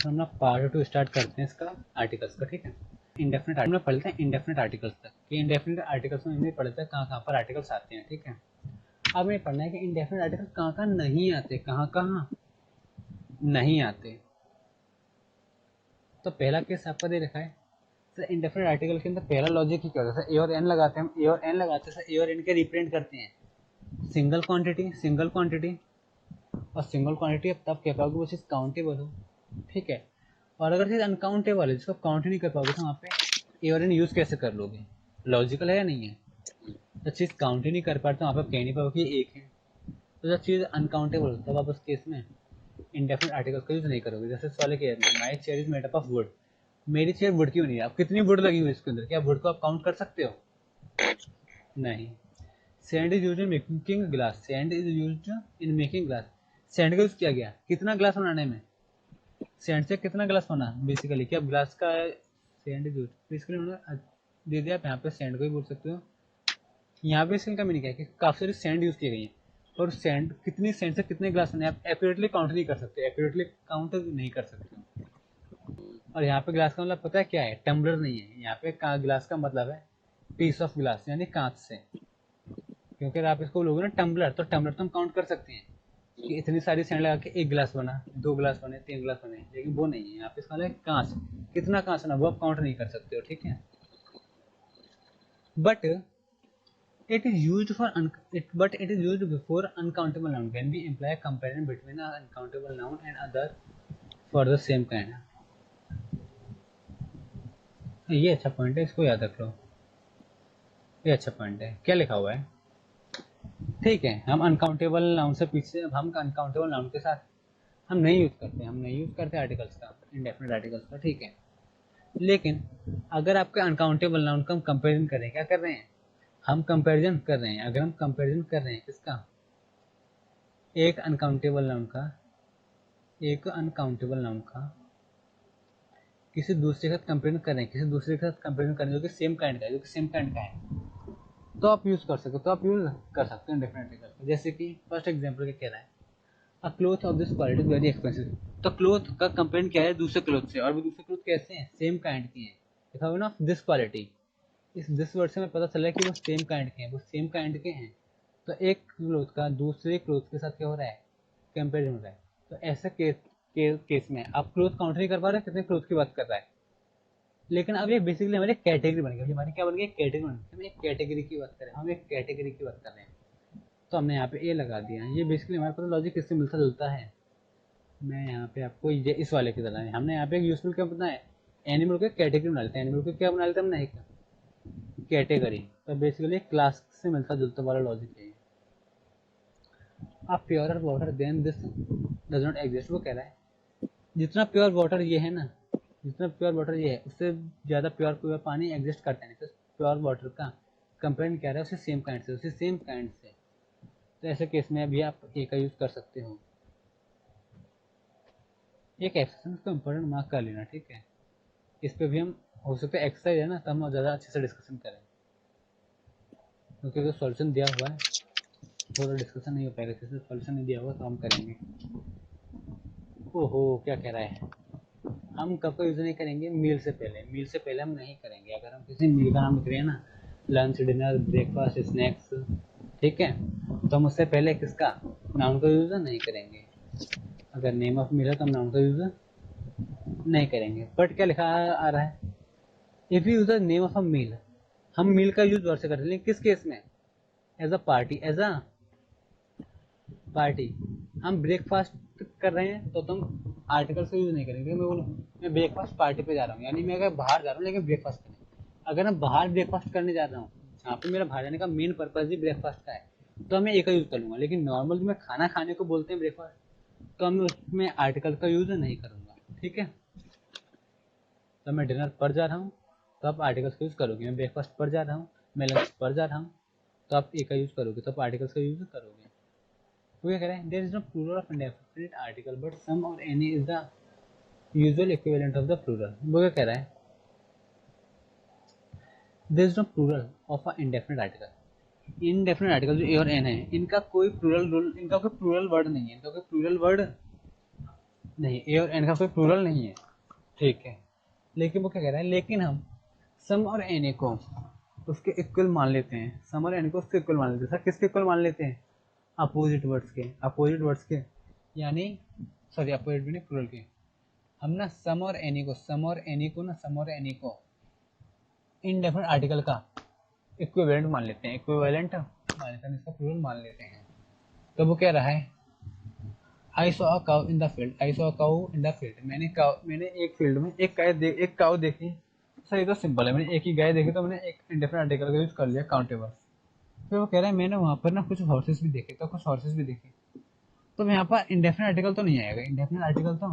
फिर हम लोग पार्ट 2 स्टार्ट करते हैं इसका आर्टिकल्स का, ठीक है। इंडेफिनिट हम लोग पढ़ते हैं इंडेफिनिट आर्टिकल्स तक कि इंडेफिनिट आर्टिकल्स में हमने पढ़ते हैं कहाँ पर आर्टिकल्स आते हैं, ठीक है। अब हमें पढ़ना है कि इंडेफिनिट आर्टिकल्स कहाँ नहीं आते, कहाँ नहीं आते। तो पहला केस आपका दे रखा है सर, इंडेफिनिट आर्टिकल के अंदर पहला लॉजिक ही क्या होता है, ए और एन लगाते हैं, हम ए और एन लगाते हैं, ए और एन के रिप्रेजेंट करते हैं सिंगल क्वांटिटी और सिंगल क्वांटिटी अब तब कह पाओगे वो चीज़ काउंटेबल हो, ठीक है। और अगर चीज़ अनकाउंटेबल है जिसको काउंट नहीं कर पाओगे तो वहाँ पे ए और एन यूज़ कैसे कर लोगे, लॉजिकल है या नहीं है। जब चीज़ काउंट ही नहीं कर पाते तो वहाँ पर कह नहीं पाओगे कि एक है। तो जब चीज़ अनकाउंटेबल हो तब आप उस केस में इंडेफिनिट आर्टिकल्स का यूज़ नहीं करोगे। जैसे इस वाले केस में my chair is made up of would, मेरी चेयर वुड क्यों नहीं है, आप कितनी वुड लगी हुई इसके अंदर, क्या वुड को आप काउंट कर सकते हो, नहीं। Sand is used in making glass, sand is used in making glass, sand का यूज किया गया कितना ग्लास बनाने में, सैंड से कितना ग्लास बना बेसिकली, क्या ग्लास का सैंड इज यूज्ड बेसिकली उन्होंने दे दिया, आप यहाँ पे सैंड को ही बोल सकते हो। यहाँ पे इसका मीनिंग क्या है कि काफ़ी सारी सैंड यूज़ की गई है, और सैंड कितनी सैंड से कितने ग्लास बने आप एक्यूरेटली काउंट नहीं कर सकते, एक्यूरेटली काउंट नहीं कर सकते। और यहाँ पे ग्लास का मतलब पता है क्या है, टम्बलर नहीं है, यहाँ पे ग्लास का मतलब है पीस ऑफ ग्लास यानी कांच से, क्योंकि अगर आप इसको लोगे ना टम्बलर, तो टम्बलर तो हम काउंट कर सकते हैं कि इतनी सारी सैंड लगा के एक गिलास बना, दो गिलास बने, तीन गिलास बने, लेकिन वो नहीं है यहाँ पे, इसका मतलब कांच, कितना कांच बना वो आप काउंट नहीं कर सकते हो, ठीक है। But it is used for but it is used before uncountable noun when we imply a comparison between an uncountable noun and other for the same kind। ये अच्छा पॉइंट है, इसको याद रख लो, ये अच्छा पॉइंट है। क्या लिखा हुआ है, ठीक है, हम अनकाउंटेबल नाउन से पीछे, हम अनकाउंटेबल नाउन के साथ हम नहीं यूज करते आर्टिकल्स का, इंडेफिनिट आर्टिकल्स का, ठीक है। लेकिन अगर आपके अनकाउंटेबल नाउन का हम कंपेरिजन करें, क्या कर रहे हैं, हम कंपेरिजन कर रहे हैं, अगर हम कंपेरिजन कर रहे हैं किसका, एक अनकाउंटेबल नाउन का किसी दूसरे के साथ कंपेरिजन कर रहे हैं, किसी दूसरे के साथ कंपेरिजन करें जो कि सेम काइंड का है, तो आप यूज कर सकते हैं डेफिनेटली करके। जैसे कि फर्स्ट एग्जांपल क्या कह रहा है, a cloth of this quality is very expensive, तो क्लोथ का कंपेरिजन क्या है दूसरे क्लोथ से, और वो दूसरे क्लोथ कैसे हैं, सेम काइंड की हैं, लिखा हुआ ना दिस क्वालिटी, इस दिस वर्ड से हमें पता चला है कि वो सेम काइंड के हैं, वो सेम काइंड के हैं। तो एक क्लोथ का दूसरे क्लोथ के साथ क्या हो रहा है, कंपेरिजन हो रहा है। तो ऐसे केस में आप क्लोथ काउंट नहीं कर पा रहे कितने क्लोथ की बात कर रहा है, लेकिन अब ये बेसिकली हमारी कैटेगरी बन गई, हमारी क्या बन गई, कैटेगरी बन गई, हम एक कैटेगरी की बात कर रहे हैं, हम एक कैटेगरी की बात कर रहे हैं, तो हमने यहाँ पे ए लगा दिया। ये बेसिकली हमारे पास लॉजिक किससे मिलता जुलता है, मैं यहाँ पे आपको ये इस वाले की तरह है, हमने यहाँ पे एक यूजफुल क्या बताया है, एनिमल को कैटेगरी बना लेते हैं, एनिमल को क्या बना लेते हैं हमने, एक कैटेगरी। तो बेसिकली क्लास से मिलता जुलता वाला लॉजिक है। अब pure water then this does not exist, वो कह रहा है जितना प्योर वाटर ये है ना, जितना प्योर वाटर ये है उससे ज़्यादा प्योर पानी एग्जिस्ट करता नहीं। तो प्योर वाटर का कंपेरिजन क्या रहा है उससे सेम काइंड से, उससे सेम काइंड से। तो ऐसे केस में अभी आप ए का यूज़ कर सकते हो। एक एक्सरसाइज को इम्पोर्टेंट मार्क कर लेना, ठीक है। इस पे भी हम हो सकता है एक्सरसाइज है ना, तो हम ज़्यादा अच्छे से डिस्कशन करें, क्योंकि अगर सॉल्यूशन दिया हुआ है थोड़ा डिस्कशन नहीं हो पाएगा, जैसे सॉल्यूशन नहीं दिया हुआ तो हम करेंगे। ओहो क्या कह रहा है, हम कब का यूज़ नहीं करेंगे, मील से पहले, मील से पहले हम नहीं करेंगे। अगर हम किसी मील का नाम लिख रहे हैं ना, लंच डिनर ब्रेकफास्ट स्नैक्स, ठीक है, तो हम उससे पहले किसका, नाउन का यूज़ नहीं करेंगे। अगर नेम ऑफ मील है तो हम नाउन का यूज़ नहीं करेंगे। बट क्या लिखा आ रहा है, if you use the name of a meal, हम मील का यूज वर्ड से करते हैं किस केस में, as a party, as a party. हम ब्रेकफास्ट कर रहे हैं तो तुम आर्टिकल से यूज नहीं करेंगे, मैं बोलूँ मैं ब्रेकफास्ट पार्टी पे जा रहा हूँ, यानी मैं अगर बाहर जा रहा हूँ लेकिन ब्रेकफास्ट करने, अगर मैं बाहर ब्रेकफास्ट करने जा रहा हूँ जहाँ पे मेरा बाहर जाने का मेन पर्पज ही ब्रेकफास्ट का है, तो मैं एक का यूज कर लूंगा। लेकिन नॉर्मल मैं खाना खाने को बोलते हैं ब्रेकफास्ट, तो मैं उसमें आर्टिकल का यूज नहीं करूंगा, ठीक है। तो मैं डिनर पर जा रहा हूँ तो आप आर्टिकल्स का यूज़ करोगे, मैं ब्रेकफास्ट पर जा रहा हूँ, मैं लंच पर जा रहा हूँ, तो आप ए का यूज़ करोगे, तो आप आर्टिकल्स का यूज़ करोगे। वो क्या कह रहे हैं, there is no plural of indefinite article but some or any is the usual equivalent of the plural. वो क्या कह रहा है, there is no plural of a indefinite article, indefinite article जो ए और एन है इनका कोई प्लूरल रूल, इनका कोई प्लूरल वर्ड नहीं है, इनका कोई प्लूरल वर्ड नहीं, ए और एन का कोई प्लूरल नहीं है, ठीक है। लेकिन वो क्या कह रहा है, लेकिन हम सम और एन को उसके इक्वल मान लेते हैं, सम और एन को उसके इक्वल मान लेते हैं। सर किसके इक्वल मान लेते हैं? अपोजिट वर्ड्स के, अपोजिट वर्ड्स के, यानी सॉरी अपोजिट भी नहीं, प्लूरल के। हम ना सम और एनी को, सम और एनी को ना, सम और एनी को इनडेफिनेट आर्टिकल का इक्विवेलेंट मान लेते हैं, इक्विवेलेंट मान लेते हैं, इसका प्लूरल मान लेते हैं। तो वो कह रहा है I saw a cow in the field, I saw a cow in the field, मैंने एक फील्ड में एक काउ देखी। सर ये तो सिंपल है, मैंने एक ही गाय देखी तो मैंने एक इंडेफिनेट आर्टिकल का यूज कर लिया, काउंटेबल। फिर वो कह रहा है मैंने वहां पर ना कुछ हॉर्सेस भी देखे, तो कुछ हॉर्सेस भी देखे, तो यहाँ पर इंडेफिनेट आर्टिकल तो नहीं आएगा, इंडेफिनेट आर्टिकल तो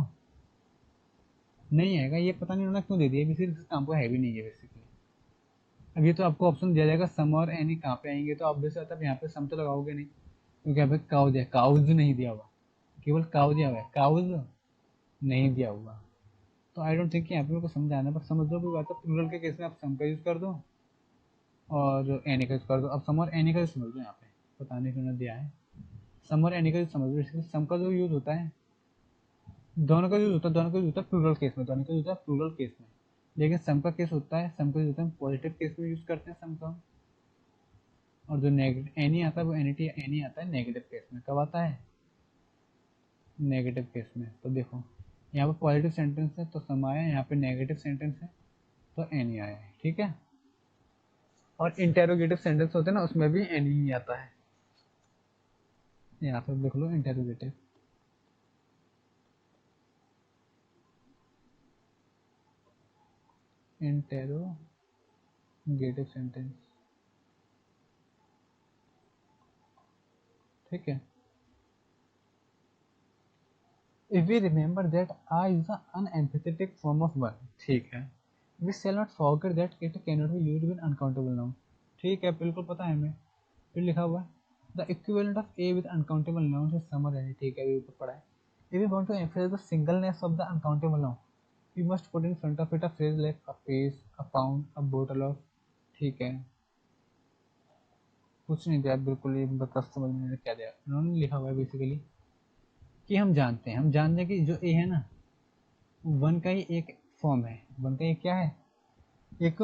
नहीं आएगा। ये पता नहीं उन्होंने क्यों दे दिया, किसी काम को है भी नहीं है बेसिकली। अब ये तो आपको ऑप्शन दिया जाएगा सम और एनी कहाँ पे आएंगे, तो ऑब्वियस आता है यहाँ पे सम तो लगाओगे नहीं, क्योंकि यहाँ पे काउ दिया, काउज नहीं दिया हुआ, केवल काउ दिया हुआ है, काउज नहीं दिया हुआ। तो आई डोंट थिंक कि यहाँ पे मेरे को समझ आना, बट समझ लो कोई बात है, प्लूरल के केस में आप सम का यूज कर दो और एनी का यूज कर दो। अब सम और एनी का यूज समझ लो, यहाँ पे पता नहीं क्यों ना दिया है, सम और एनी का यूज समझ लो। इसलिए सम का जो यूज होता है, दोनों का यूज होता है, दोनों का यूज होता है प्लूरल केस में, दोनों का यूज होता है प्लूरल केस में। लेकिन सम का केस होता है, सम का यूज होता है पॉजिटिव केस में यूज करते हैं सम का। और जो नेगेटिव एनी आता है वो एनी आता है नेगेटिव केस में। कब आता है? नेगेटिव केस में। तो देखो यहाँ पे पॉजिटिव सेंटेंस है तो सम आया, यहाँ पे नेगेटिव सेंटेंस है तो एनी आया है, ठीक है। और इंटेरोगेटिव सेंटेंस होते हैं ना, उसमें भी एनी ही आता है। यहाँ पे देख लो इंटेरोगेटिव, इंटेरोगेटिव सेंटेंस, ठीक है। If we remember that I is the unempathetic form of one, ठीक है। We shall not forget that it cannot be used with uncountable noun, ठीक है, बिल्कुल पता है हमें। फिर लिखा हुआ है the equivalent of a with uncountable nouns is sum or any, ठीक है, अभी ऊपर पढ़ा है। If we want to emphasize the singleness of the uncountable noun, we must put in front of it a phrase like a pace, a pound, a bottle of, ठीक है। कुछ नहीं दिया बिल्कुल, ये बता समझ में क्या दिया उन्होंने, लिखा हुआ है बेसिकली कि हम जानते हैं, हम जानते हैं कि जो ए है ना, वन का ही एक फॉर्म है, वन का एक क्या है, एक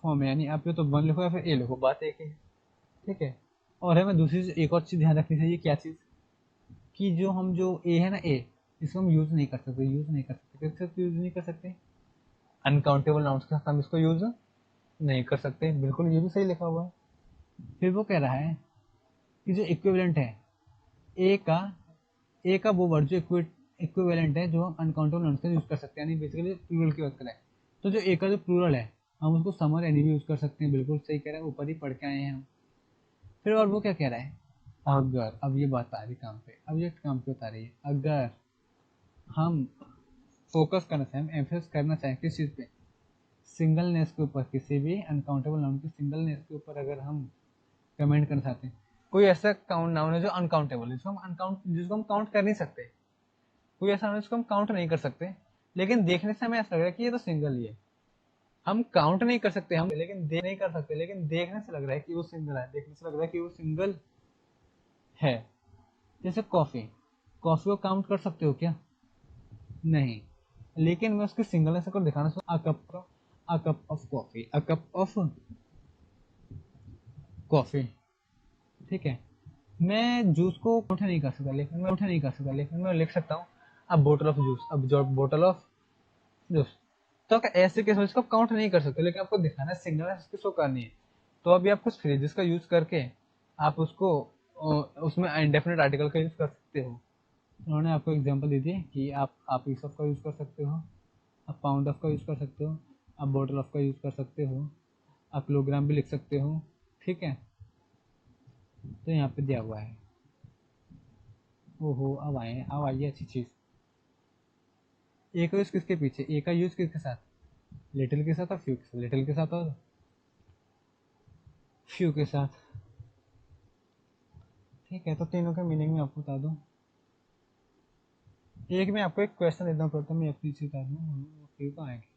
फॉर्म है। यानी आप ये तो वन लिखो या फिर ए लिखो, बात एक है, ठीक है। और हमें दूसरी चीज, एक और चीज ध्यान रखनी चाहिए, क्या चीज, कि जो हम जो ए है ना, ए, इसको हम यूज नहीं कर सकते, यूज नहीं कर सकते, किससे यूज नहीं कर सकते, अनकाउंटेबल नाउन्स के साथ हम इसको यूज नहीं कर सकते, बिल्कुल ये भी सही लिखा हुआ है। फिर वो कह रहा है कि जो इक्विवेलेंट है ए का, ए का वो वर्ड जो इक्विवेलेंट है जो हम अनकाउंटेबल नाउन्स का यूज कर सकते हैं, यानी बेसिकली प्लूरल की बात करें तो जो ए का जो प्लूरल है हम उसको सम और एनी भी यूज कर सकते हैं, बिल्कुल सही कह रहा है, ऊपर ही पढ़ के आए हैं हम। फिर और वो क्या कह रहा है, अगर, अब ये बात आ रही काम पे, अब ये काम पे बता रही है, अगर हम फोकस करना चाहें, हम एम्फेसिस करना चाहें किस चीज़ पे, सिंगलनेस के ऊपर, किसी भी अनकाउंटेबल नाउन की सिंगलनेस के ऊपर अगर हम कमेंट करना चाहते हैं, कोई ऐसा काउंट नाउन है जो अनकाउंटेबल है, जिसको हम काउंट कर नहीं सकते, कोई ऐसा नाउन है जिसको हम काउंट नहीं कर सकते, लेकिन देखने से हमें ऐसा लग रहा है कि ये तो सिंगल ही है। हम काउंट नहीं कर सकते, हम लेकिन देख नहीं कर सकते, लेकिन देखने से लग रहा है कि वो सिंगल है, देखने से लग रहा है कि वो सिंगल है। जैसे कॉफी, कॉफी को काउंट कर सकते हो क्या? नहीं, लेकिन मैं उसकी सिंगलनेस को दिखाना चाहता हूँ, a cup of coffee, a cup of coffee, ठीक है। मैं जूस को काउंट नहीं कर सकता, लेकिन मैं लिख सकता हूँ अ बोतल ऑफ जूस, अब जो बोतल ऑफ जूस। तो ऐसे केस में इसको काउंट नहीं कर सकते, लेकिन आपको दिखाना है सिंगलनेस इसकी शो करनी है। तो अभी आप कुछ फ्रेजेस का यूज करके आप उसको उसमें इंडेफिनेट आर्टिकल का यूज कर सकते हो। उन्होंने आपको एग्जांपल दे दिए कि आप पीस ऑफ का यूज कर सकते हो, आप पाउंड ऑफ का यूज कर सकते हो, आप बॉटल ऑफ का यूज कर सकते हो, आप किलोग्राम भी लिख सकते हो, ठीक है। तो यहाँ पे दिया हुआ है, ओहो अब आई है अच्छी चीज। ए का यूज किसके पीछे, ए का यूज किसके साथ, लिटिल के साथ और फ्यू के साथ, लिटिल के साथ और फ्यू के साथ, ठीक है। तो तीनों के मीनिंग में आपको बता दूं, एक में आपको एक क्वेश्चन देना पड़ता है, मैं अपनी चीज बता दूं, फ्यू का आएगी।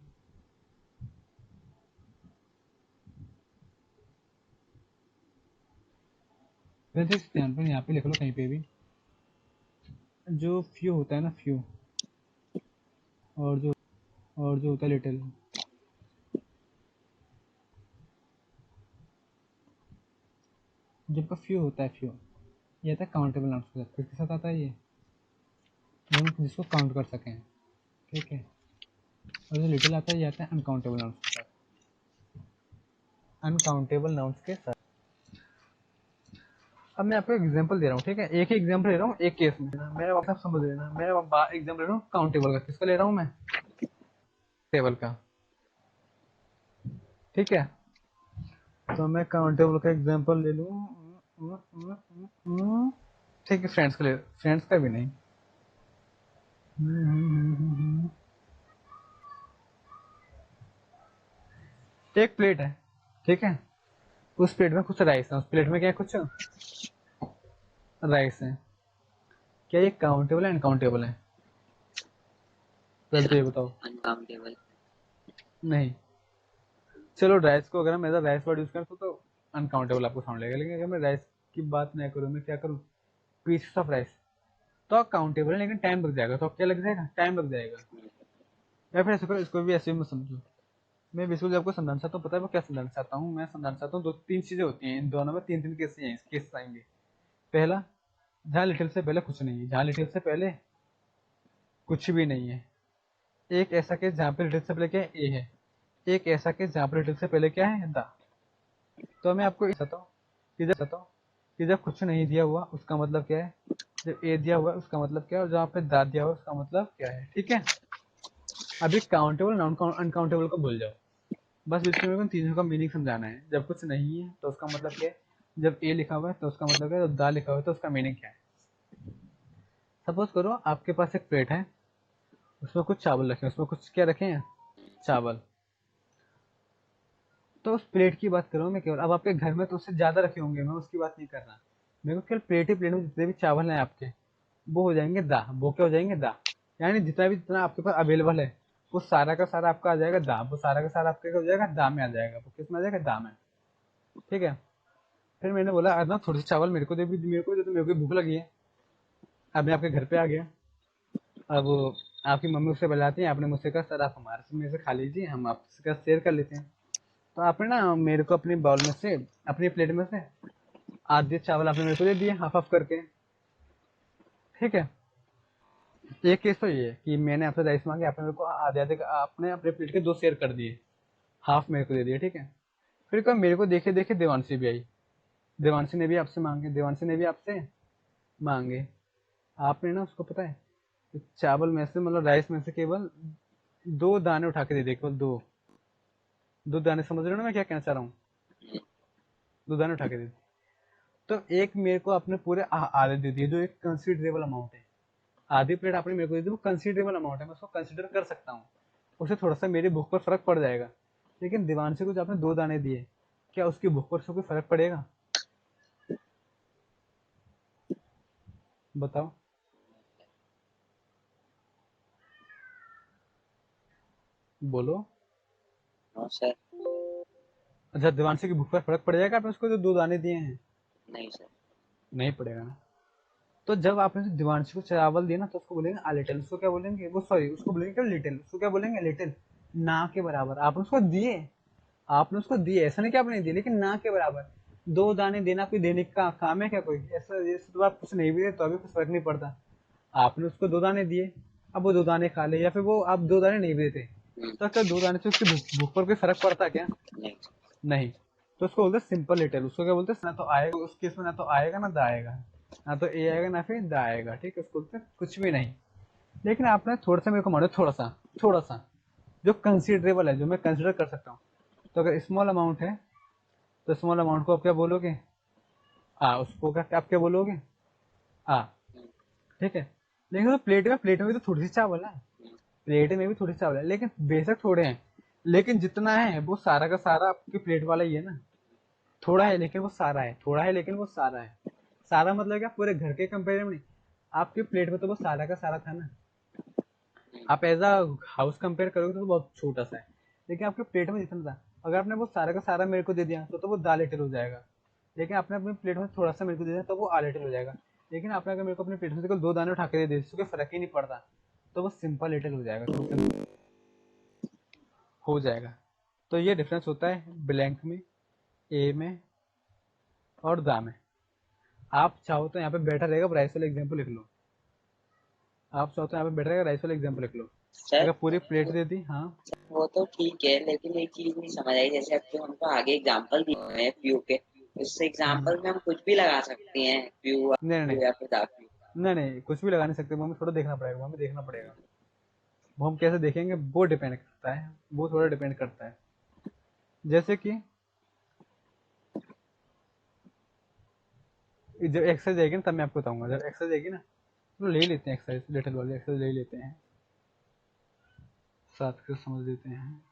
वैसे ध्यान पर यहाँ पे लिख लो कहीं पे भी, जो फ्यू होता है ना, फ्यू, और जो होता है लिटिल, जब का फ्यू होता है, फ्यू ये आता है काउंटेबल नाउन्स के साथ। किसके साथ आता है ये? जो हम जिसको काउंट कर सकें, ठीक है। और जो लिटिल आता है ये आता है अनकाउंटेबल नाउन्स के साथ, अनकाउंटेबल नाउन्स के साथ। अब मैं आपको एग्जांपल दे रहा हूँ, ठीक है, एक ही एग्जांपल ले रहा हूँ एक केस में, मेरा आप समझ लेना। मैं एग्जांपल ले रहा हूँ काउंटेबल का। किसका ले रहा हूँ मैं? टेबल का, ठीक है। तो मैं काउंटेबल का एग्जांपल ले लूँ, ठीक है। फ्रेंड्स का ले, फ्रेंड्स का भी नहीं। एक प्लेट है, ठीक है। उस प्लेट में कुछ राइस है, उस प्लेट में क्या है? कुछ राइस है। क्या ये काउंटेबल है अनकाउंटेबल है? पहले तो ये बताओ। अनकाउंटेबल। नहीं, चलो राइस को अगर हम एज राइस वर्ड यूज करें तो अनकाउंटेबल आपको साउंड लगेगा। लेकिन अगर मैं राइस की बात नहीं करूँ, मैं क्या करूँ, पीसेस ऑफ राइस, तो काउंटेबल है, लेकिन टाइम लग जाएगा। तो क्या लग जाएगा? टाइम लग जाएगा। या फिर ऐसे करो, इसको भी ऐसे मत समझो। मैं बेसिकली आपको समझाना चाहता हूँ, पता है वो क्या समझाना चाहता हूँ? मैं समझाना चाहता हूँ दो तीन चीजें होती हैं, इन दोनों में तीन तीन केस आएंगे। पहला, जहाँ लिटिल से पहले कुछ नहीं है, जहाँ लिटिल से पहले कुछ भी नहीं है। एक ऐसा केस जहाँ पे लिटिल से पहले क्या है? ए है। एक ऐसा केस जहाँ पे लिटिल से पहले क्या है? द। तो मैं आपको बताता हूँ कि जब कुछ नहीं दिया हुआ उसका मतलब क्या है, जब ए दिया हुआ उसका मतलब क्या है, और जहाँ पे द दिया हुआ उसका मतलब क्या है, ठीक है। अभी काउंटेबल नॉन अनकाउंटेबल को भूल जाओ, बस इसमें मेरे को तीनों का मीनिंग समझाना है। जब कुछ नहीं है तो उसका मतलब क्या है, जब ए लिखा हुआ है तो उसका मतलब क्या है, जब दा लिखा हुआ है तो उसका मीनिंग क्या है। सपोज करो आपके पास एक प्लेट है, उसमें कुछ चावल रखे हैं, उसमें कुछ क्या रखे हैं? चावल। तो उस प्लेट की बात कर रहा हूँ मैं केवल। अब आपके घर में तो उससे ज्यादा रखे होंगे, मैं उसकी बात नहीं कर रहा। मेरे को केवल प्लेट ही प्लेट में जितने भी चावल हैं आपके, वो हो जाएंगे दा। वो क्या हो जाएंगे? दा। यानी जितना आपके पास अवेलेबल है, वो सारा का सारा आपका आ जाएगा दा। वो सारा का सारा आपका क्या हो जाएगा? दा में आ जाएगा। वो किस में आ जाएगा? दा में, ठीक है। फिर मैंने बोला अरे ना, थोड़ी सी चावल मेरे को दे, भी मेरे को दे, तो मेरे को भूख लगी है। अब मैं आपके घर पे आ गया। अब आपकी मम्मी उससे बुलाती है, आपने मुझसे कहा सर आप हमारे से, मेरे से खा लीजिए, हम आपसे का शेयर कर लेते हैं। तो आपने ना मेरे को अपनी बाउल में से, अपनी प्लेट में से आधे चावल आपने मेरे को दे दिए, हाफ हाफ करके, ठीक है। एक केस तो ये है कि मैंने आपसे राइस मांगे, आपने मेरे को आधे आधे आपने अपने प्लेट के दो शेयर कर दिए, हाफ मेरे को दे दिए, ठीक है। फिर कब मेरे को देखे देखे देवांशी भी आई, देवांशी ने भी आपसे मांगे, देवांशी ने भी आपसे मांगे। आपने ना उसको पता है, चावल में से, मतलब राइस में से केवल दो दाने उठा के दे दिए, केवल दो। दो दाने, समझ रहे हो ना मैं क्या कहना चाह रहा हूँ? दो दाने उठा के दे दिए। तो एक मेरे को आपने पूरे आधे दे दिए, जो एक कंसिडरेबल अमाउंट है। आधी प्लेट आपने मेरे को दे दी, वो कंसिडरेबल अमाउंट है, मैं उसको कंसिडर कर सकता हूँ। उससे थोड़ा सा मेरी भूख पर फर्क पड़ जाएगा। लेकिन दीवानशी को जो आपने दो दाने दिए, क्या उसकी भूख पर से कोई फर्क पड़ेगा? बताओ। बोलो। No sir. अच्छा, दीवानशी की भूख पर फर्क पड़ जाएगा आपने उसको जो दो दाने दिए हैं? नहीं सर। नहीं पड़ेगा ना। तो जब आपने दिवांशी को चावल दिया ना, तो उसको बोलेंगे आ लिटिल। उसको क्या बोलेंगे? वो सॉरी, उसको बोलेंगे क्या? लिटिल। उसको क्या बोलेंगे? लिटिल। ना के बराबर आपने उसको दिए। आपने उसको दिए, ऐसा नहीं कि आपने दिए, लेकिन ना के बराबर। दो दाने देना कोई देने का काम है क्या? कोई ऐसा जैसे तो आप कुछ नहीं भी दे तो अभी कुछ फर्क नहीं पड़ता। आपने उसको दो दाने दिए, अब वो दो दाने खा ले, या फिर वो आप दो दाने नहीं भी देते, तो क्या दो दाने से उसकी भूख पर कोई फर्क पड़ता क्या? नहीं। नहीं। तो उसको बोलते सिंपल लिटिल। उसको क्या बोलते? ना तो आएगा उस केस में, ना तो आएगा ना दा आएगा, ना तो ए आएगा ना फिर दा आएगा, ठीक है। उसको बोलते कुछ भी नहीं। लेकिन आपने थोड़ा सा मेरे को मानो, थोड़ा सा जो कंसिडरेबल है, जो मैं कंसिडर कर सकता हूँ। तो अगर स्मॉल अमाउंट है, तो स्मॉल अमाउंट को आप क्या बोलोगे? उसको क्या आप क्या बोलोगे? आ। ठीक है। लेकिन तो प्लेट में भी तो थोड़ी सी चावल है, प्लेट में भी थोड़ी सी चावल है, लेकिन बेशक थोड़े हैं, लेकिन जितना है वो सारा का सारा आपकी प्लेट वाला ही है ना। थोड़ा है लेकिन वो सारा है, थोड़ा है लेकिन वो सारा है। सारा मतलब क्या? पूरे घर के कंपेरिजन में नहीं। आपकी प्लेट में तो वो सारा का सारा था ना। आप एज अ हाउस कंपेयर करोगे तो बहुत छोटा सा है, लेकिन आपके प्लेट में जितना था, अगर आपने वो सारा का सारा मेरे को दे दिया तो वो दा लिटिल हो जाएगा। लेकिन आपने अपनी प्लेट में थोड़ा सा मेरे को दे दिया तो वो आ लिटिल हो जाएगा। लेकिन आपने अगर मेरे को अपने पेट से केवल 2 दाने उठा के दे दिए जिससे कोई फर्क ही नहीं पड़ता, तो वो सिंपल लिटिल हो जाएगा, सिंपल हो जाएगा। तो ये डिफरेंस होता है ब्लैंक में, ए में और दा में। आप चाहो तो यहाँ पे बेटर रहेगा, राइस वाला एग्जाम्पल लिख लो। आप चाहो तो यहाँ पे बेटर रहेगा, राइस वाला एग्जाम्पल लिख लो। सर अगर पूरी प्लेट दे दी, हाँ वो तो ठीक है, लेकिन एक चीज नहीं समझ आई, जैसे अब जो हमको आगे एग्जाम्पल दिए हुए हैं फ्यू के, उस एग्जाम्पल में हम कुछ भी लगा सकते हैं, फ्यू नहीं नहीं या फिर दा फ्यू। नहीं नहीं, कुछ भी लगा नहीं सकते, वो हमें थोड़ा देखना पड़ेगा, वो हमें देखना पड़ेगा। वो हम कैसे देखेंगे वो डिपेंड करता है, वो थोड़ा डिपेंड करता है। जैसे कि जब एक्सरसाइज आएगी ना तब मैं आपको बताऊंगा, जब एक्सरसाइज आएगी ना तो ले लेते हैं एक्सरसाइज, लिटिल वाली एक्सरसाइज ले लेते हैं, साथ के समझ लेते हैं।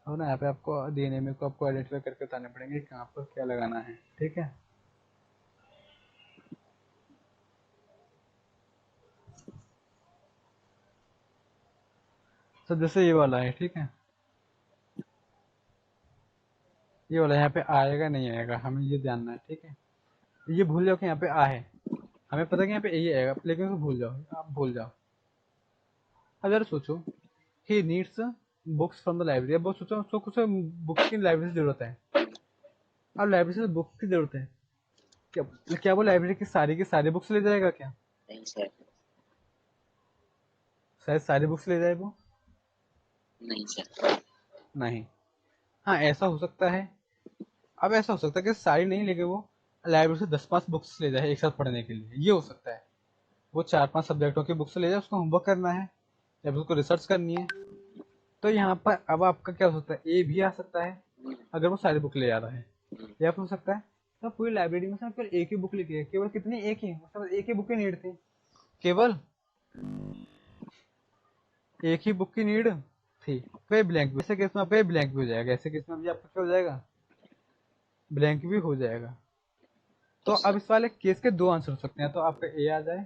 और ना यहाँ पे आपको डीएनए में को आपको आइडेंटिफाई करके बताने पड़ेंगे कहाँ पर क्या लगाना है, ठीक है। सब जैसे ये वाला है, ठीक है, ये वाला यहाँ पे आएगा नहीं आएगा हमें ये जानना है, ठीक है। ये भूल जाओ कि यहाँ पे आ है, हमें पता है कि यहाँ पे ये आएगा, लेकिन उसको भूल जाओ, आप भूल जाओ। अब जरा सोचो, he needs books from the library. अब वो सोचो उसको कुछ बुक्स की लाइब्रेरी से जरूरत है। अब लाइब्रेरी से बुक्स की जरूरत है, क्या क्या वो लाइब्रेरी की सारी बुक्स ले जाएगा क्या? नहीं सर। शायद सारी बुक्स ले जाए वो, नहीं सर। नहीं। हाँ ऐसा हो सकता है। अब ऐसा हो सकता है कि सारी नहीं लेके वो लाइब्रेरी से 10-5 बुक्स ले जाए एक साथ पढ़ने के लिए, ये हो सकता है। वो 4-5 सब्जेक्टों की बुक्स ले जाए, उसको होमवर्क करना है या फिर उसको रिसर्च करनी है। तो यहाँ पर अब आपका क्या हो सकता है, ए भी आ सकता है अगर वो सारी बुक ले जा रहा है, या फिर हो सकता है तो पूरी लाइब्रेरी में से केवल एक ही बुक लेके, केवल कितनी, एक ही, मतलब एक ही बुक की नीड थी, केवल एक ही बुक की नीड थी। कई ब्लैंक भी, ऐसे केस में आपका ब्लैंक भी हो जाएगा, ऐसे केस में भी आपका क्या हो जाएगा, ब्लैंक भी हो जाएगा। तो अब इस वाले केस के 2 आंसर हो सकते हैं, तो आपका ए आ जाए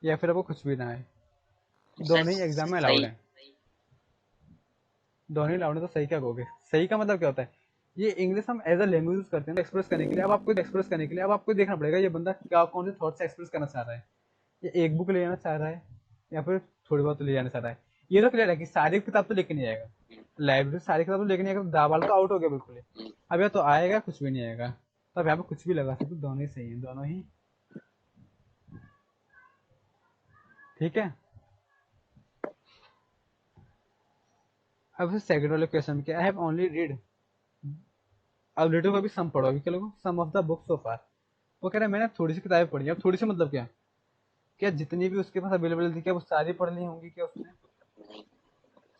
या फिर आपको कुछ भी ना आए। सर दोनों ही एग्जाम में अलाउड सही। है, दोनों ही अलाउड है। तो सही क्या कहोगे, सही का मतलब क्या होता है, ये इंग्लिश हम एज अ लैंग्वेज यूज करते हैं एक्सप्रेस करने के लिए। अब आपको एक्सप्रेस करने के लिए अब आपको देखना पड़ेगा ये बंदा क्या, कौन से थॉट से एक्सप्रेस करना चाह रहा है। ये एक बुक ले जाना चाह रहा है या फिर थोड़ी बहुत ले जाना चाह रहा है। ये तो क्लियर है कि सारी किताब तो लेके नहीं आएगा, लाइब्रेरी सारी किताब तो लेके नहीं आएगा, दावाल तो आउट हो गया बिल्कुल ही। अब या तो आएगा कुछ भी नहीं आएगा, तो अब यहाँ पे कुछ भी लगा सकते, दोनों ही सही है, दोनों ही ठीक है। अब सेकंड वाले क्वेश्चन में क्या, आई हैव ओनली रीड, अब रीडर को भी सम पढ़ो, अभी क्या लोगो सम ऑफ द बुक सो फार। वो कह रहा है मैंने थोड़ी सी किताबें पढ़ी। अब थोड़ी सी मतलब क्या, क्या जितनी भी उसके पास अवेलेबल थी क्या वो सारी पढ़ ली होंगी क्या उसने?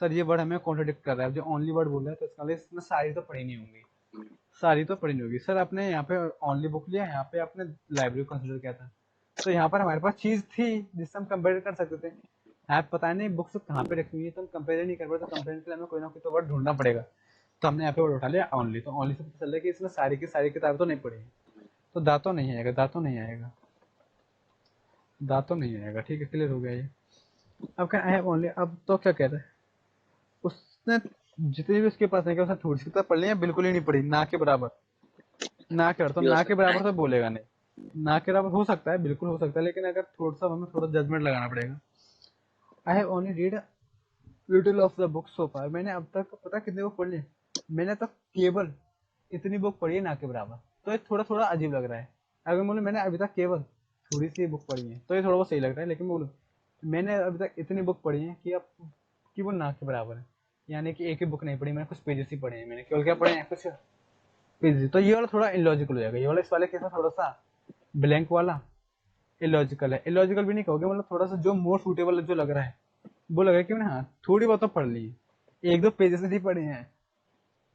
सर ये वर्ड हमें कॉन्ट्रडिक्ट कर रहा है, जो ओनली वर्ड बोल रहा है तो इसका मतलब इसने सारी तो पढ़ी नहीं होंगी, सारी तो पढ़ी नहीं होगी। सर आपने यहाँ पे ओनली बुक लिया, यहाँ पे आपने लाइब्रेरी कंसिडर किया था, तो यहाँ पर हमारे पास चीज थी जिससे हम कंपेयर कर सकते थे। आप पता नहीं बुक्स कहाँ पे रखी हुई है, तो हम कंपेयर नहीं कर पाए, तो कंपेयर के लिए हमें कोई ना कोई तो वर्ड ढूंढना पड़ेगा। तो हमने यहाँ पे वर्ड उठा लिया ओनली, तो ओनली से पता चल रहा है कि इसने सारी की सारी किताब तो नहीं पढ़ी है, तो दांतों नहीं आएगा, दांतों नहीं आएगा, दांतों नहीं आएगा, ठीक है, क्लियर हो गया ये। अब क्या है ओनली, अब तो क्या कह रहा है, उसने जितनी भी उसके पास है क्या उसने थोड़ी सी किताब पढ़ ली है, बिल्कुल ही नहीं पढ़ी, ना के बराबर, ना के बराबर, तो भी हो ना के सकता बराबर है। तो बोलेगा नहीं। ना के बराबर हो सकता है, बिल्कुल हो सकता है, लेकिन अगर थोड़ा सा हमें थोड़ा जजमेंट लगाना पड़ेगा। I have only read little of the book so far, मैंने अब तक पता कितने बुक पढ़ ली, मैंने तो केवल इतनी बुक पढ़ी है ना के बराबर, तो ये थोड़ा थोड़ा अजीब लग रहा है। अगर बोले मैंने अभी तक केवल थोड़ी सी बुक पढ़ी है तो ये थोड़ा बहुत सही लग रहा है, लेकिन बोलो मैंने अभी तक इतनी बुक पढ़ी है कि अब कि वो ना के बराबर है, यानी कि एक ही बुक नहीं पढ़ी मैंने, कुछ पेजेस ही पढ़े हैं मैंने, केवल क्या पढ़े हैं, कुछ पेजेस। तो ये वाला थोड़ा इलॉजिकल हो जाएगा, ये वाला इस वाले के साथ थोड़ा सा ब्लैंक वाला इलॉजिकल है, इलॉजिकल भी नहीं कहोगे, मतलब थोड़ा सा जो मोर सूटेबल जो लग रहा है वो लग रहा है कि मैंने हाँ थोड़ी बहुत तो पढ़ ली है, एक दो पेजेस नहीं पढ़े हैं,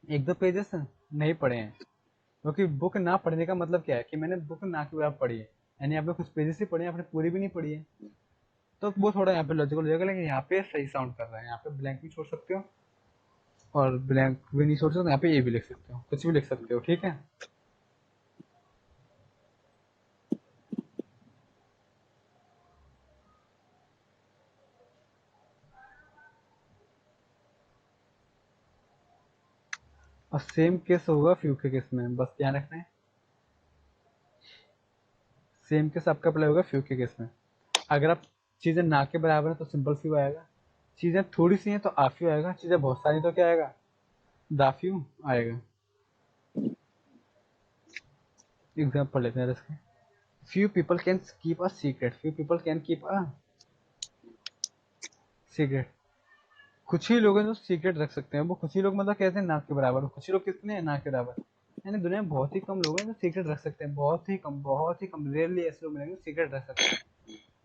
एक दो पेजेस नहीं पढ़े हैं। क्योंकि बुक ना पढ़ने का मतलब क्या है कि मैंने बुक ना के बराबर पढ़ी है, यानी आपने कुछ पेजेस ही पढ़े हैं, आपने पूरी भी नहीं पढ़ी है। तो वो थोड़ा यहाँ पे लॉजिकल हो जाएगा, लेकिन यहाँ पे सही साउंड कर रहा है, यहाँ पे ब्लैंक भी छोड़ सकते हो और ब्लैंक भी नहीं छोड़ सकते, यहाँ पे ये भी लिख सकते हो, कुछ भी लिख सकते हो, ठीक है। और सेम केस होगा फ्यू के केस में, बस ध्यान रखना है। सेम केस आपका अप्लाई होगा फ्यू के केस में। अगर आप चीज़ें ना के बराबर है तो सिंपल फ्यू आएगा, चीज़ें थोड़ी सी हैं तो आ फ्यू आएगा, चीज़ें बहुत सारी तो क्या आएगा, दा फ्यू आएगा। एग्जाम्पल लेते हैं इसके। Few people can keep a secret, few people can keep a secret. कुछ ही लोग हैं जो सीक्रेट रख सकते हैं, वो कुछ ही लोग मतलब कहते हैं ना के बराबर, कुछ ही लोग कितने हैं ना के बराबर, यानी दुनिया में बहुत ही कम लोग हैं जो सीक्रेट रख सकते हैं, बहुत ही कम, रेयरली ऐसे लोग मिलेंगे सीक्रेट रख सकते हैं,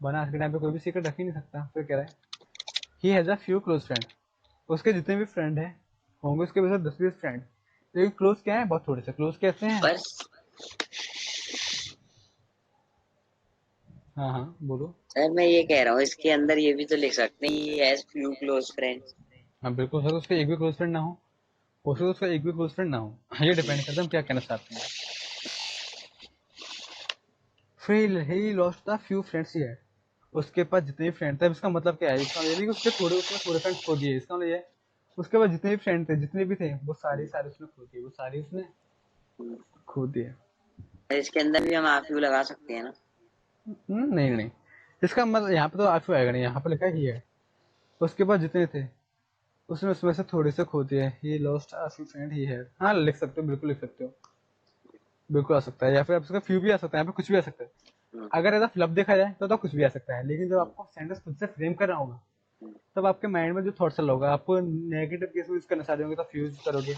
वरना आज के टाइम पे कोई भी सीक्रेट रख ही नहीं सकता। फिर कह रहा है he has a few close friend, उसके जितने भी फ्रेंड हैं होंगे उसके वैसे 10-20 फ्रेंड, लेकिन क्लोज क्या है, बहुत थोड़े से। क्लोज कैसे हैं? पर हाँ हाँ बोलो। सर मैं ये कह रहा हूँ इसके अंदर ये भी तो लिख सकते हैं, he has few close friends. हाँ बिल्कुल सर, उसका एक भी क्लोज फ्रेंड ना हो, हो सकता है उसका एक भी क्लोज फ्रेंड ना हो, ये डिपेंड करता है हम क्या कहना चाहते हैं। फिर he lost the few friends ही है, उसके पास जितने भी फ्रेंड थे, इसका मतलब क्या है, इसका मतलब ये नहीं कि उसके थोड़े, उसने थोड़े फ्रेंड्स खो दिए, इसका मतलब ये है उसके पास जितने भी फ्रेंड थे, जितने भी थे, वो सारे सारे उसने खो दिए, वो सारे उसने खो दिए। इसके अंदर भी हम आप यू लगा सकते हैं ना। नहीं नहीं, इसका मतलब यहाँ पे तो आफू आएगा नहीं, यहाँ पे लिखा ही है उसके पास जितने थे उसने उसमें से थोड़े से खो दिए, he lost a few friend ही है। हाँ लिख सकते हो, बिल्कुल लिख सकते हो, बिल्कुल आ सकता है, या फिर आप उसका फ्यू भी आ सकता है, यहाँ पे कुछ भी आ सकता है। हम्म, अगर ऐसा फ्लब देखा जाए तो कुछ भी आ सकता है, लेकिन जब आपको सेंटेंस खुद से फ्रेम करना होगा तब आपके माइंड में जो थॉट चल रहा होगा, आपको नेगेटिव केस में यूज करना चाहते होंगे तो फ्यूज करोगे,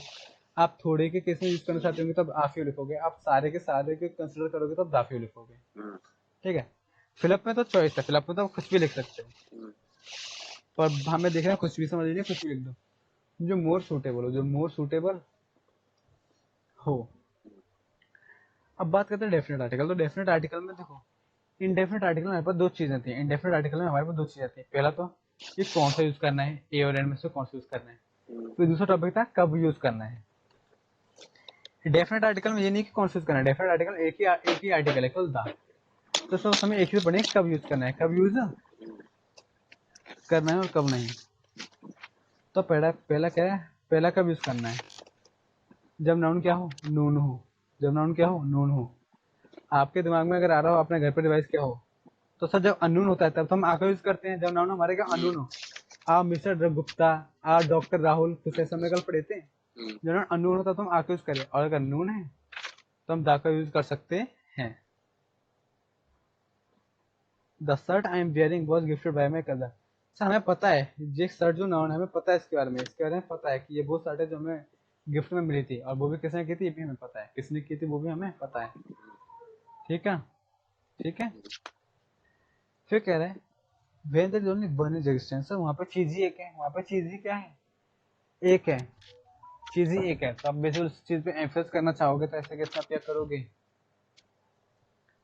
आप थोड़े के केस में यूज करना चाहते होंगे तब आफियो लिखोगे, आप सारे के सारे के कंसिडर करोगे तब दाफियो लिखोगे। हम्म, ठीक है, फिलअप में तो चॉइस है, फिलअप में तो कुछ भी लिख सकते हो, हम्म। पर हमें देख रहे हैं कुछ भी समझ लीजिए, कुछ भी लिख दो जो मोर सूटेबल हो, जो मोर सूटेबल हो। अब बात करते हैं डेफिनेट आर्टिकल, तो डेफिनेट आर्टिकल में देखो, इंडेफिनेट आर्टिकल में हमारे पास दो चीजें थी, इंडेफिनेट आर्टिकल में हमारे पास दो चीजें थी, पहला तो ये कौन सा यूज करना है, ए और एन में से कौन सा यूज करना है, फिर दूसरा टॉपिक था कब यूज करना है। डेफिनेट आर्टिकल में ये नहीं कि कौन सा यूज करना है, डेफिनेट आर्टिकल एक ही आर्टिकल है केवल दा, तो सब हमें एक ही पढ़ेंगे कब यूज करना है, कब यूज करना है और कब नहीं। तो पहला पहला क्या है, पहला कब यूज करना है, जब नाउन क्या हो, नून हो, जब नाउन क्या हो, नून हो। आपके दिमाग में अगर आ रहा हो अपने घर पर डिवाइस क्या हो, तो सर जब अननोन होता है तब तो हम आका यूज करते हैं, जब नाउन हमारे क्या अननोन हो। आप मिस्टर गुप्ता, आप डॉक्टर राहुल, कुछ ऐसा में कल पढ़े थे, जब नाउन अननोन होता है तो हम आका यूज करें, और अगर नून है तो हम दा का यूज कर सकते हैं। The shirt I am wearing was gifted bye my cousin, sir हमें पता है ये शर्ट जो नाउन है, हमें पता है इसके बारे में, इसके बारे में पता है कि ये वो शर्ट है जो हमें गिफ्ट में मिली थी, और वो भी किसने की थी ये भी हमें पता है, किसने की थी वो भी हमें पता है। ठीक है, ठीक है। फिर कह रहे हैं when there is only one is existence, वहाँ पर चीज ही एक है, वहाँ पर चीज ही क्या है, एक है, चीज ही एक है, तो आप बेसिकली उस चीज पे एम्फेस करना चाहोगे तो ऐसे कैसे आप क्या करोगे,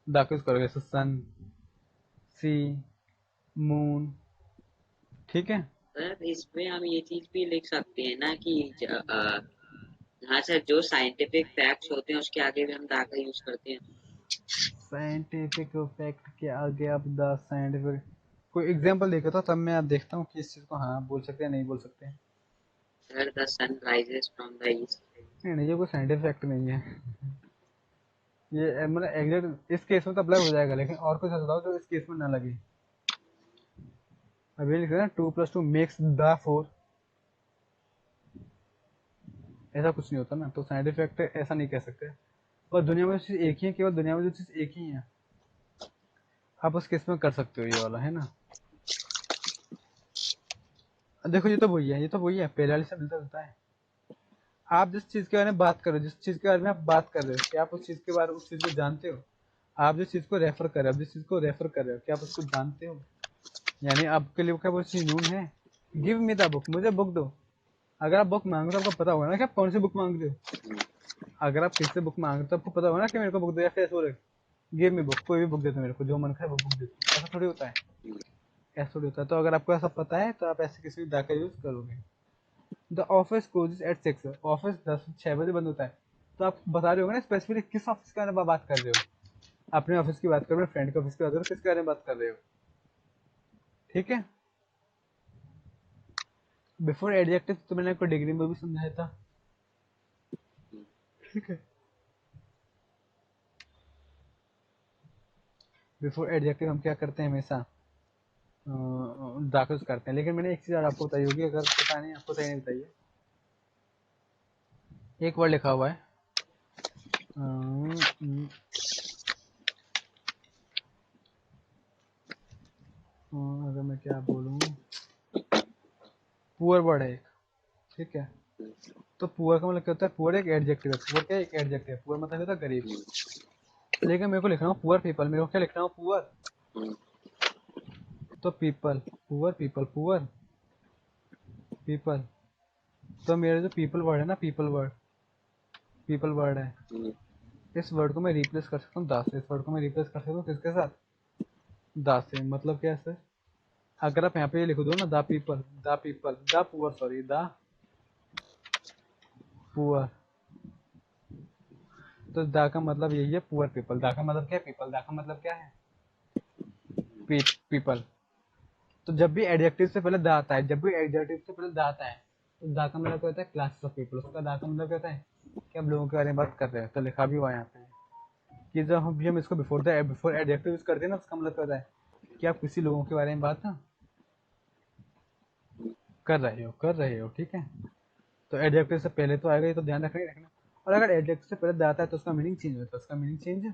दाखिल करोगे, सन, सी, मून। ठीक है, सर इसमें हम ये चीज भी लिख सकते हैं ना कि हाँ सर, जो साइंटिफिक फैक्ट्स होते हैं उसके आगे भी हम दा का यूज करते हैं। साइंटिफिक फैक्ट के आगे आप द साइंटिफिक, कोई एग्जांपल देखो तो तब मैं देखता हूँ कि इस चीज को हाँ बोल सकते हैं नहीं बोल सकते हैं। Sir the sun rises from the east. नहीं नहीं, ये कोई साइंटिफिक फैक्ट नहीं है, ये मतलब एग्जैक्ट इस केस में तो अप्लाई हो जाएगा, लेकिन और कुछ ऐसा बताओ जो इस केस में ना लगे। अब ये लिख रहे हैं 2+2 मेक्स द 4, ऐसा कुछ नहीं होता ना, तो साइंटिफिक फैक्ट ऐसा नहीं कह सकते। और दुनिया में जो चीज एक ही है, केवल दुनिया में जो चीज एक ही है, आप उस केस में कर सकते हो ये वाला, है ना। देखो ये तो वही है, ये तो वही है, पहले वाले से मिलता जुलता है। आप जिस चीज के बारे में बात कर रहे हो, जिस चीज के बारे में आप बात कर रहे हो, क्या आप उस चीज के बारे में उस चीज को जानते हो, आप जिस चीज को रेफर कर रहे हो, आप जिस चीज को रेफर कर रहे हो, क्या आप उसको जानते हो, यानी आपके लिए क्या वो चीज नून है। गिव मी द बुक, मुझे बुक दो, अगर आप बुक मांग रहे हो तो आपको पता होगा ना कि आप कौन सी बुक मांग रहे हो, अगर आप किससे बुक मांग रहे हो तो आपको पता होगा ना कि मेरे को बुक दो, या फिर ऐसे बोले गिव मी बुक, कोई भी बुक दे दो मेरे को, जो मन करे वो बुक दे दो, ऐसा थोड़ी होता है, ऐसा थोड़ी होता है। तो अगर आपको ऐसा पता है तो आप ऐसे किसी भी दा का यूज करोगे। The office closes at 6, office 6 बजे बंद होता है, तो आप बता रहे होगे ना स्पेसिफिक किस ऑफिस के बारे में बात कर रहे हो, अपने ऑफिस की बात कर रहे हो, फ्रेंड के ऑफिस की बात कर रहे हो, किसके बारे में बात कर रहे हो। ठीक है, बिफोर एडजेक्टिव तो मैंने आपको डिग्री में भी समझाया था, ठीक है। बिफोर एडजेक्टिव हम क्या करते हैं हमेशा, दाखिल करते हैं। लेकिन मैंने एक चीज़ और आपको बताई होगी, अगर पता नहीं आपको बताइए नहीं बताइए। एक वर्ड लिखा हुआ है अगर मैं क्या बोलूँ, पुअर वर्ड है एक, ठीक है। तो पुअर का मतलब क्या होता है, पुअर एक एडजेक्टिव है, पुअर क्या एक एडजेक्टिव है, पुअर मतलब होता है गरीब। लेकिन मेरे को लिखना हो पुअर पीपल, मेरे को क्या लिखना हो, पुअर, तो people, poor people, poor people. तो मेरा जो पीपल वर्ड है ना, पीपल वर्ड है, इस वर्ड को मैं रिप्लेस कर सकता हूँ दा से। इस वर्ड को मैं रिप्लेस कर सकता हूँ किसके साथ, दा से। मतलब क्या है सर, अगर आप यहाँ पे ये लिख दो ना, दा पीपल, दा पुअर, सॉरी दा पुअर, तो दा का मतलब यही है पुअर पीपल। दा का मतलब क्या है, पीपल। दा का मतलब क्या है, पीपल। तो जब भी एडजेक्टिव से पहले दा आता है, जब भी एडजेक्टिव से पहले दा आता है, तो दा का मतलब क्या होता है, क्लासेस ऑफ पीपल। उसका दा का मतलब क्या होता है कि हम लोगों के बारे में बात कर रहे हैं। तो लिखा भी हुआ है यहाँ पे कि जब हम इसको बिफोर एडजेक्टिव यूज करते हैं ना, उसका मतलब क्या होता है कि आप किसी लोगों के बारे में बात कर रहे हो, ठीक है। तो एडजेक्टिव से पहले तो आएगा, ये तो ध्यान रखना। और अगर एडजेक्टिव से पहले दा आता है तो उसका मीनिंग चेंज होता है, उसका मीनिंग चेंज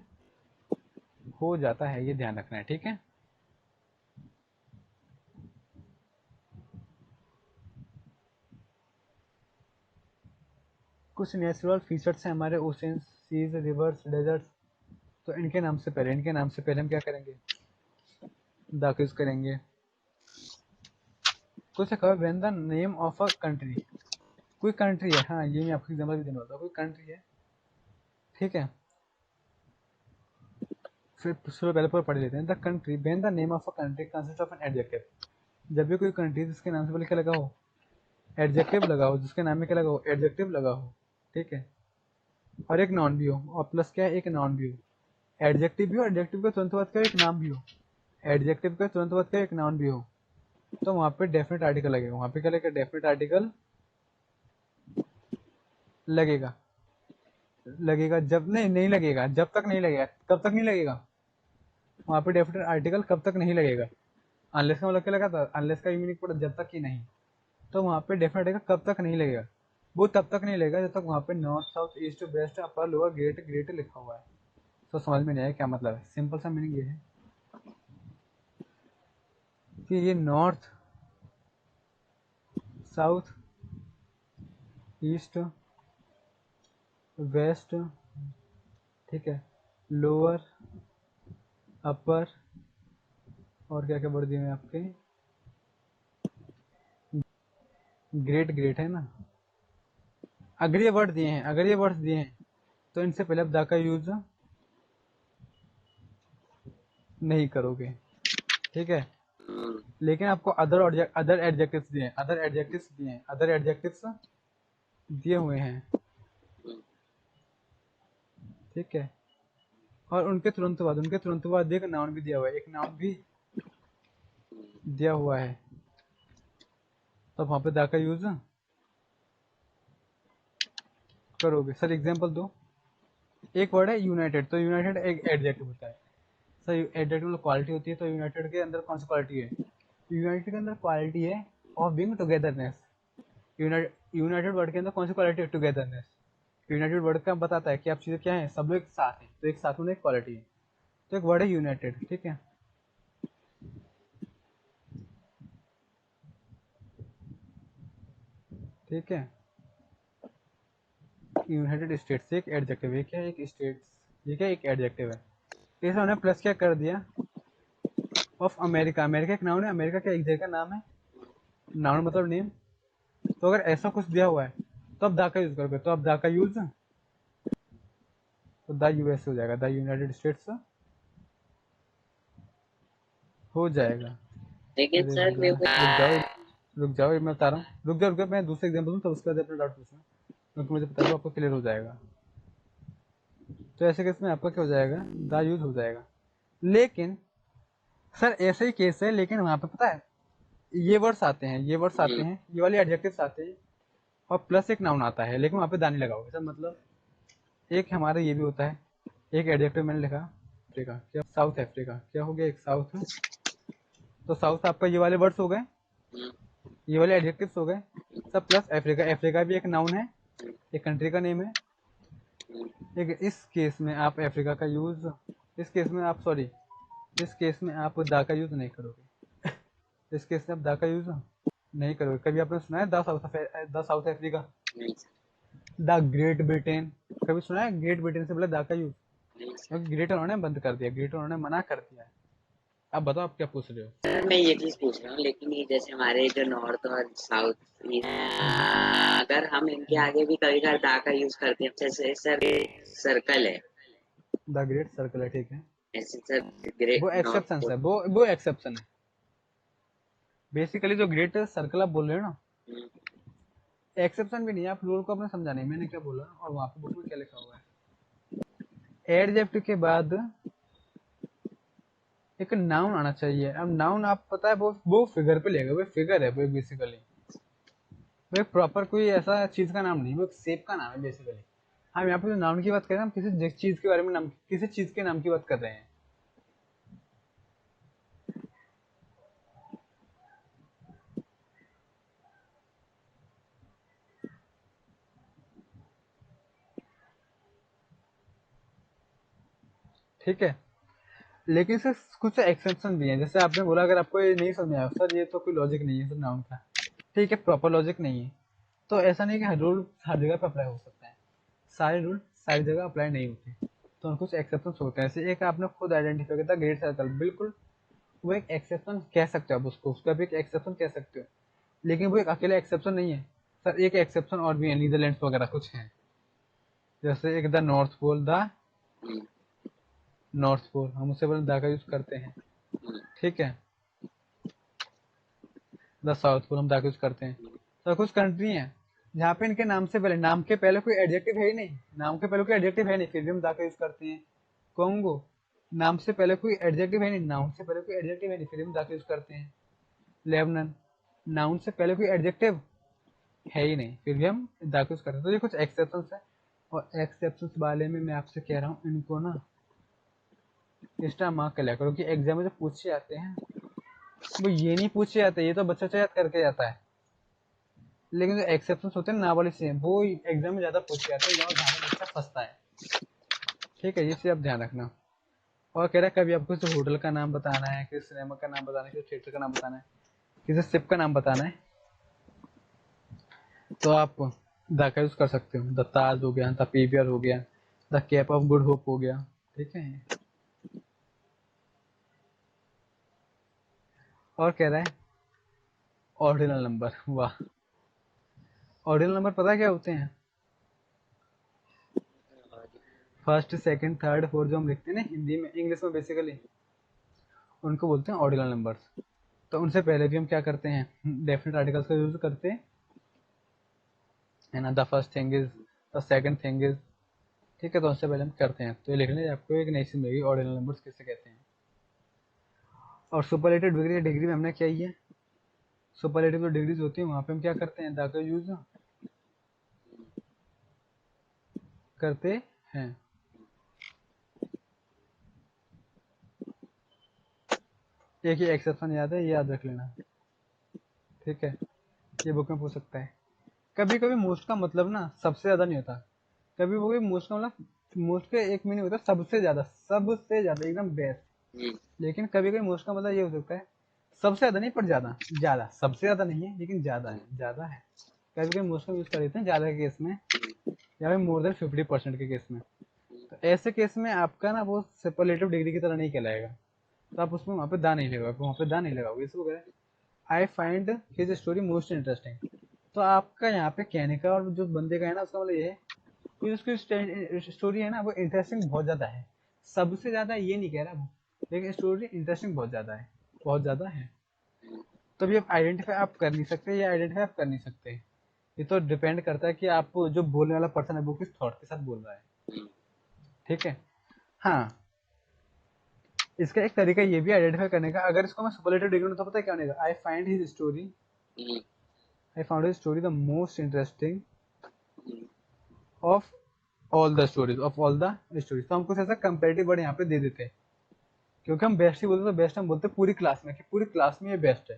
हो जाता है, ये ध्यान रखना है, ठीक है। कुछ नेचुरल फीचर्स हैं हमारे, ओशंस, सीज, रिवर्स, डेजर्ट्स। तो इनके नाम से पहले हम क्या करेंगे, दाखिल करेंगे। कुछ कहो when the name of a country, कोई कंट्री है, हाँ ये मैं आपको एग्जांपल भी देने वाला हूँ, कोई कंट्री है, ठीक है। फिर चलो पहले पूरा पढ़ लेते हैं। The country when the name of a country consist of an adjective, जब भी कोई कंट्री जिसके नाम से पहले क्या लगा हो, एडजेक्टिव लगा हो, जिसके नाम में क्या लगा हो, एडजेक्टिव लगा हो, ठीक है। और एक नॉन भी हो, और प्लस क्या है, एक नॉन भी हो। एडजेक्टिव भी हो, एडजेक्टिव के तुरंत बाद क्या एक नाम भी हो, एडजेक्टिव के तुरंत बाद क्या एक नाउन भी हो, तो वहां पे डेफिनेट आर्टिकल लगेगा। वहां पे क्या लगेगा, डेफिनेट आर्टिकल लगेगा। लगेगा जब नहीं, नहीं लगेगा जब तक नहीं लगेगा। कब तक नहीं लगेगा, वहां पे डेफिनेट आर्टिकल कब तक नहीं लगेगा, अनलेस का मतलब क्या लगा था, अनलेस का मीनिंग पड़ा जब तक कि नहीं। तो वहां पे डेफिनेट आर्टिकल कब तक नहीं लगेगा, वो तब तक नहीं लगेगा जब तक वहां पे नॉर्थ, साउथ, ईस्ट, वेस्ट, अपर, लोअर, ग्रेट, ग्रेट लिखा हुआ है। तो समझ में नहीं आया क्या मतलब है। सिंपल सा मीनिंग ये है कि ये नॉर्थ, साउथ, ईस्ट, वेस्ट, ठीक है, लोअर, अपर, और क्या क्या वर्ड दिए हैं आपके, ग्रेट, ग्रेट है ना। अगर ये वर्ड दिए हैं, अगर ये वर्ड्स दिए हैं, तो इनसे पहले आप दा का यूज नहीं करोगे, ठीक है। लेकिन आपको अदर एडजेक्टिव्स दिए हैं, अदर एडजेक्टिव्स दिए हुए हैं, ठीक है। और उनके तुरंत बाद एक नाउन भी दिया हुआ है, एक नाउन भी दिया हुआ है। तो वहां पे दा का यूज करोगे। सर एग्जांपल दो। एक वर्ड है यूनाइटेड, तो यूनाइटेड एक एडजेक्टिव होता है। सर एडजेक्टिव मतलब क्वालिटी होती है, तो यूनाइटेड के अंदर कौन सी क्वालिटी है, यूनाइटेड के अंदर क्वालिटी है of being togetherness. United word के अंदर कौन सी क्वालिटी है, टुगेदरनेस। यूनाइटेड वर्ड का बताता है कि आप चीजें क्या है, सब लोग एक साथ हैं, तो एक साथ होने एक क्वालिटी है। तो एक वर्ड है यूनाइटेड, ठीक है। ठीक है, यूनाइटेड स्टेट्स एक एडजेक्टिव है, क्या है, एक स्टेट्स, ये क्या एक एडजेक्टिव है। इसे हमने प्लस क्या कर दिया, ऑफ अमेरिका। अमेरिका एक नाउन है, अमेरिका क्या एक जगह का नाम है, नाउन मतलब नेम। तो अगर ऐसा कुछ दिया हुआ है तो आप दा का यूज करोगे, तो आप दा का यूज, तो द यूएस हो जाएगा, द यूनाइटेड स्टेट्स हो जाएगा। लेकिन अरे सर भैया मेरे को रुक जाओ, ये मैं बता रहा हूँ, रुक जाओ, मैं दूसरे एग्जाम्पल दूँ, तो उसके बाद अपना डाउट पूछना, क्योंकि मुझे पता है वो आपको क्लियर हो जाएगा। तो ऐसे केस में आपका क्या हो जाएगा, द यूज हो जाएगा। लेकिन सर ऐसे ही केस है, लेकिन वहां पे पता है ये वर्ड्स आते हैं, ये वाले एडजेक्टिव्स आते हैं, और प्लस एक नाउन आता है, लेकिन वहां पे दा नहीं लगा होगा। सर मतलब एक हमारा ये भी होता है, एक एडजेक्टिव मैंने लिखा अफ्रीका, क्या साउथ अफ्रीका, क्या हो गया एक साउथ, तो साउथ आपका ये वाले वर्ड्स हो गए, हम्म, ये वाले एडजेक्टिव्स हो गए सब, प्लस अफ्रीका, अफ्रीका भी एक नाउन है, एक कंट्री का नेम है। हम्म, लेकिन इस केस में आप अफ्रीका का यूज, इस केस में आप सॉरी, इस केस में आप दा का यूज नहीं करोगे। इस केस में आप दा का यूज नहीं करोगे। कभी आपने सुना है द साउथ अफ्रीका, नहीं सर, द ग्रेट ब्रिटेन, कभी सुना है ग्रेट ब्रिटेन से बोला दा का यूज? नहीं सर। क्योंकि ग्रेट उन्होंने बंद कर दिया, ग्रेट उन्होंने मना कर दिया है। अब बताओ आप क्या पूछ रहे हो? सर मैं ये चीज पूछ रहा हूँ, लेकिन ये जैसे हमारे जो नॉर्थ और साउथ, अगर हम इनके आगे भी कभी कभार दा का यूज करते हैं, जैसे सर सर्कल है, द ग्रेट सर्कल है, ठीक है, ऐसे सर ग्रेट वो नॉर्थ एक्सेप्शन पोल। है, वो एक्सेप्शन है। बेसिकली जो ग्रेट सर्कल आप बोल रहे हो ना, हम्म, एक्सेप्शन भी नहीं है, आप रूल को अपने समझा नहीं, मैंने क्या बोला और वहां पे बुक में क्या लिखा हुआ है। एडजेक्टिव के बाद एक नाउन आना चाहिए। अब नाउन आप पता है वो फिगर पे लेगा, वो फिगर है वो बेसिकली, वो एक प्रॉपर कोई ऐसा चीज का नाम नहीं, वो एक शेप का नाम है बेसिकली। हम यहाँ पे जो नाउन की बात कर रहे हैं, हम किसी चीज के बारे में नाम, किसी चीज के नाम की बात कर रहे हैं। ठीक है, लेकिन सर कुछ एक्सेप्शन भी है, जैसे आपने बोला अगर आपको ये नहीं समझ में आया सर ये तो कोई लॉजिक नहीं है सर नाउन का, ठीक है प्रॉपर लॉजिक नहीं है, तो ऐसा नहीं कि हर रूल हर जगह पे अप्लाई हो सकता है, सारे रूल सारी जगह अप्लाई नहीं होते, तो कुछ एक्सेप्शन होते हैं। जैसे एक आपने खुद आइडेंटिफाई किया था ग्रेट सर्कल, बिल्कुल वो एक एक्सेप्शन कह सकते हो आप उसको, उसका भी एक एक्सेप्शन कह सकते हो, लेकिन वो एक अकेला एक्सेप्शन नहीं है सर, एक एक्सेप्शन और भी है, नीदरलैंड्स वगैरह कुछ है, जैसे एक the north pole, the hmm, north pole, हम उसे बोले द का यूज करते हैं, हम्म, ठीक है, द साउथ पोल हम द का यूज करते हैं। तो कुछ कंट्री हैं जहाँ पे इनके नाम से पहले, नाम के पहले कोई एडजेक्टिव है ही नहीं, नाम के पहले कोई एडजेक्टिव है नहीं, फिर भी हम द का यूज करते हैं। कोंगो, नाम से पहले कोई एडजेक्टिव है नहीं, नाउन से पहले कोई एडजेक्टिव है नहीं, फिर भी हम द का यूज करते हैं। लेबनन, नाउन से पहले कोई एडजेक्टिव है ही नहीं, फिर भी हम द का यूज करते हैं। तो ये कुछ एक्सेप्शन है, और एक्सेप्शन वाले में मैं आपसे कह रहा हूँ इनको ना एक्स्ट्रा मार्क कर लिया करो, कि एग्जाम में जो पूछे जाते हैं वो ये नहीं पूछे जाते, ये तो बच्चा याद करके जाता है, लेकिन जो एक्सेप्शन होते हैं ना वाले से वो एग्जाम में ज्यादा पूछे जाते हैं, जहाँ पे बच्चा फंसता है। ठीक है, ये चीज आप ध्यान रखना। और कह रहा है कभी आपको किसी होटल का नाम बताना है, किसी सिनेमा का नाम बताना है, किसी थिएटर का नाम बताना है, किसी शिप का नाम बताना है, तो आप द का यूज कर सकते हो, द ताज हो गया, द पीवीआर हो गया, the cap of good hope हो गया, ठीक है। और कह रहा है ऑर्डिनल नंबर, वाह, ऑर्डिनल नंबर पता है क्या होते हैं? फर्स्ट सेकंड थर्ड फोर्थ जो हम लिखते हैं ना हिंदी में, इंग्लिश में बेसिकली उनको बोलते हैं ऑर्डिनल नंबर्स। तो उनसे पहले भी हम क्या करते हैं, डेफिनेट आर्टिकल्स का यूज करते हैं, है ना, the first thing is, the second thing is, ठीक है, तो उससे पहले हम करते हैं, तो ये लिख लें आपको एक नई चीज मिलेगी, ऑर्डिनल नंबर्स किसे कहते हैं। और सुपरलेटिव डिग्री, डिग्री में हमने क्या ही है, सुपरलेटिव जो डिग्रीज होती है वहां पे हम क्या करते हैं, द का यूज करते हैं। एक ही एक्सेप्शन याद है, ये याद रख लेना, ठीक है, ये बुक में पूछ सकता है। कभी कभी मोस्ट का मतलब ना सबसे ज्यादा नहीं होता, कभी वो भी मोस्ट का मतलब मोस्ट के एक मीनिंग होता है सबसे ज्यादा, सबसे ज्यादा एकदम बेस्ट, हम्म, लेकिन कभी कभी मोस्ट का मतलब ये हो सकता है सबसे ज्यादा नहीं पर ज्यादा, ज्यादा सबसे ज्यादा नहीं है लेकिन ज्यादा हम्म, है, ज्यादा है। कभी कभी मोस्ट का यूज कर देते हैं ज्यादा के केस में, या फिर मोर देन 50% के केस में, तो ऐसे केस में आपका ना वो सुपरलेटिव डिग्री की तरह नहीं कहलाएगा, तो आप उसमें वहाँ पे दा नहीं लगाओगे, वहाँ पे दा नहीं लगाओगे, इसको कह I find his story most interesting. तो आपका यहाँ पे कहने का और जो बंदे का है ना उसका मतलब ये है कि उसकी स्टोरी है ना वो इंटरेस्टिंग बहुत ज्यादा है, सबसे ज्यादा ये नहीं कह रहा वो, लेकिन स्टोरी इंटरेस्टिंग बहुत ज्यादा है, बहुत ज्यादा है। तो अभी आप आइडेंटिफाई आप कर नहीं सकते या आइडेंटिफाई आप कर नहीं सकते, ये तो डिपेंड करता है कि आप जो बोलने वाला पर्सन है वो किस थॉट के साथ बोल रहा है, हम्म, ठीक है। हाँ, इसका एक तरीका ये भी आइडेंटिफाई करने का, अगर इसको मैं सुपरलेटिव डिग्री तो पता है क्या बनेगा, I find his story, I found his story the most interesting hmm, of all the stories of all the stories. तो हम कुछ ऐसा कंपेरेटिव वर्ड यहाँ पे दे देते हैं, क्योंकि हम बेस्ट ही बोलते तो बेस्ट हम बोलते हैं पूरी क्लास में, कि पूरी क्लास में ये बेस्ट है,